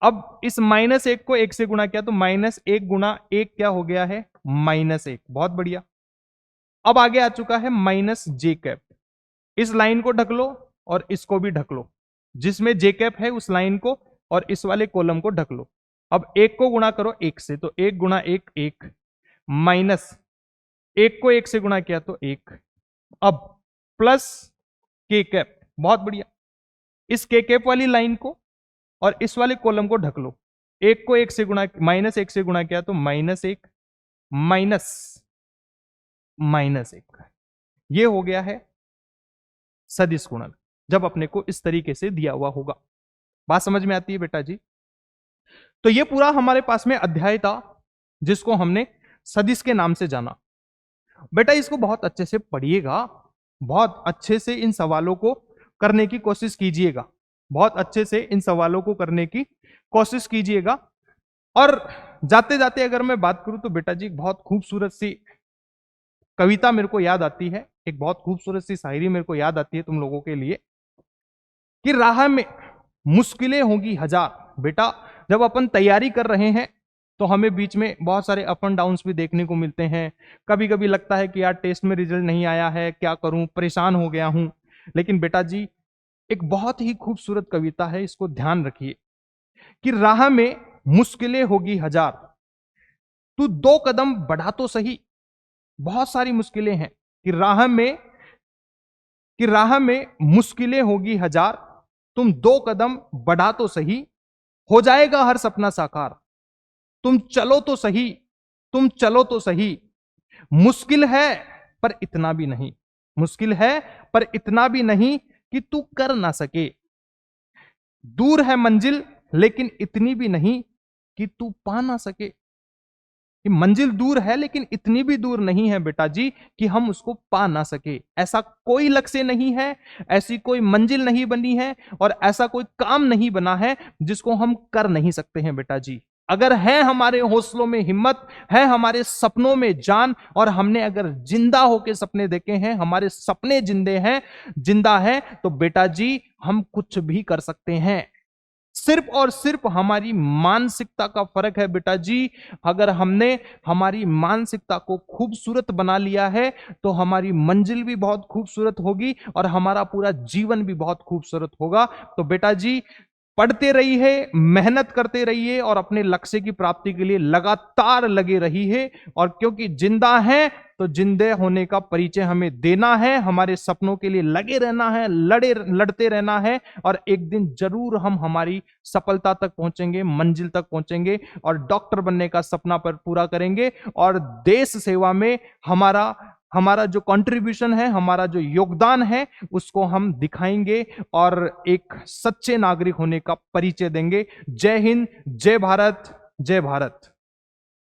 अब इस माइनस एक को एक से गुणा किया तो माइनस एक गुणा एक क्या हो गया है, माइनस एक। बहुत बढ़िया। अब आगे आ चुका है माइनस जे कैप, इस लाइन को ढक लो और इसको भी ढक लो, जिसमें जे कैप है उस लाइन को और इस वाले कॉलम को ढक लो। अब एक को गुणा करो एक से, तो एक गुणा एक एक, माइनस एक को एक से गुणा किया तो एक, अब प्लस के कैप। बहुत बढ़िया। इस के कैप वाली लाइन को और इस वाले कॉलम को ढक लो, एक को एक से गुणा, माइनस एक से गुणा किया तो माइनस एक माइनस माइनस एक, ये हो गया है सदिश गुणन, जब अपने को इस तरीके से दिया हुआ होगा। बात समझ में आती है बेटा जी। तो ये पूरा हमारे पास में अध्याय था जिसको हमने सदिश के नाम से जाना। बेटा इसको बहुत अच्छे से पढ़िएगा, बहुत अच्छे से इन सवालों को करने की कोशिश कीजिएगा, बहुत अच्छे से इन सवालों को करने की कोशिश कीजिएगा। और जाते जाते अगर मैं बात करूं तो बेटा जी बहुत खूबसूरत सी कविता मेरे को याद आती है, एक बहुत खूबसूरत सी शायरी मेरे को याद आती है तुम लोगों के लिए, कि राह में मुश्किलें होंगी हजार। बेटा जब अपन तैयारी कर रहे हैं तो हमें बीच में बहुत सारे अप एंड डाउन्स भी देखने को मिलते हैं। कभी कभी लगता है कि यार टेस्ट में रिजल्ट नहीं आया है, क्या करूं, परेशान हो गया हूं। लेकिन बेटा जी एक बहुत ही खूबसूरत कविता है, इसको ध्यान रखिए कि राह में मुश्किलें होगी हजार, तू दो कदम बढ़ा तो सही। बहुत सारी मुश्किलें हैं कि राह में मुश्किलें होगी हजार, तुम दो कदम बढ़ा तो सही, हो जाएगा हर सपना साकार। तुम चलो तो सही, तुम चलो तो सही, मुश्किल है पर इतना भी नहीं, मुश्किल है पर इतना भी नहीं कि तू कर ना सके। दूर है मंजिल लेकिन इतनी भी नहीं कि तू पा ना सके। कि मंजिल दूर है लेकिन इतनी भी दूर नहीं है बेटा जी कि हम उसको पा ना सके। ऐसा कोई लक्ष्य नहीं है, ऐसी कोई मंजिल नहीं बनी है और ऐसा कोई काम नहीं बना है जिसको हम कर नहीं सकते हैं बेटा जी। अगर है हमारे हौसलों में हिम्मत, है हमारे सपनों में जान, और हमने अगर जिंदा होके सपने देखे हैं, हमारे सपने जिंदा है, तो बेटा जी हम कुछ भी कर सकते हैं। सिर्फ और सिर्फ हमारी मानसिकता का फर्क है बेटा जी। अगर हमने हमारी मानसिकता को खूबसूरत बना लिया है तो हमारी मंजिल भी बहुत खूबसूरत होगी और हमारा पूरा जीवन भी बहुत खूबसूरत होगा। तो बेटा जी पढ़ते रहिए, मेहनत करते रहिए और अपने लक्ष्य की प्राप्ति के लिए लगातार लगे रहिए। और क्योंकि जिंदा हैं तो जिंदे होने का परिचय हमें देना है, हमारे सपनों के लिए लगे रहना है, लड़ते रहना है, और एक दिन जरूर हम हमारी सफलता तक पहुंचेंगे, मंजिल तक पहुंचेंगे और डॉक्टर बनने का सपना पर पूरा करेंगे और देश सेवा में हमारा हमारा जो कंट्रीब्यूशन है, हमारा जो योगदान है, उसको हम दिखाएंगे और एक सच्चे नागरिक होने का परिचय देंगे। जय हिंद, जय भारत, जय भारत।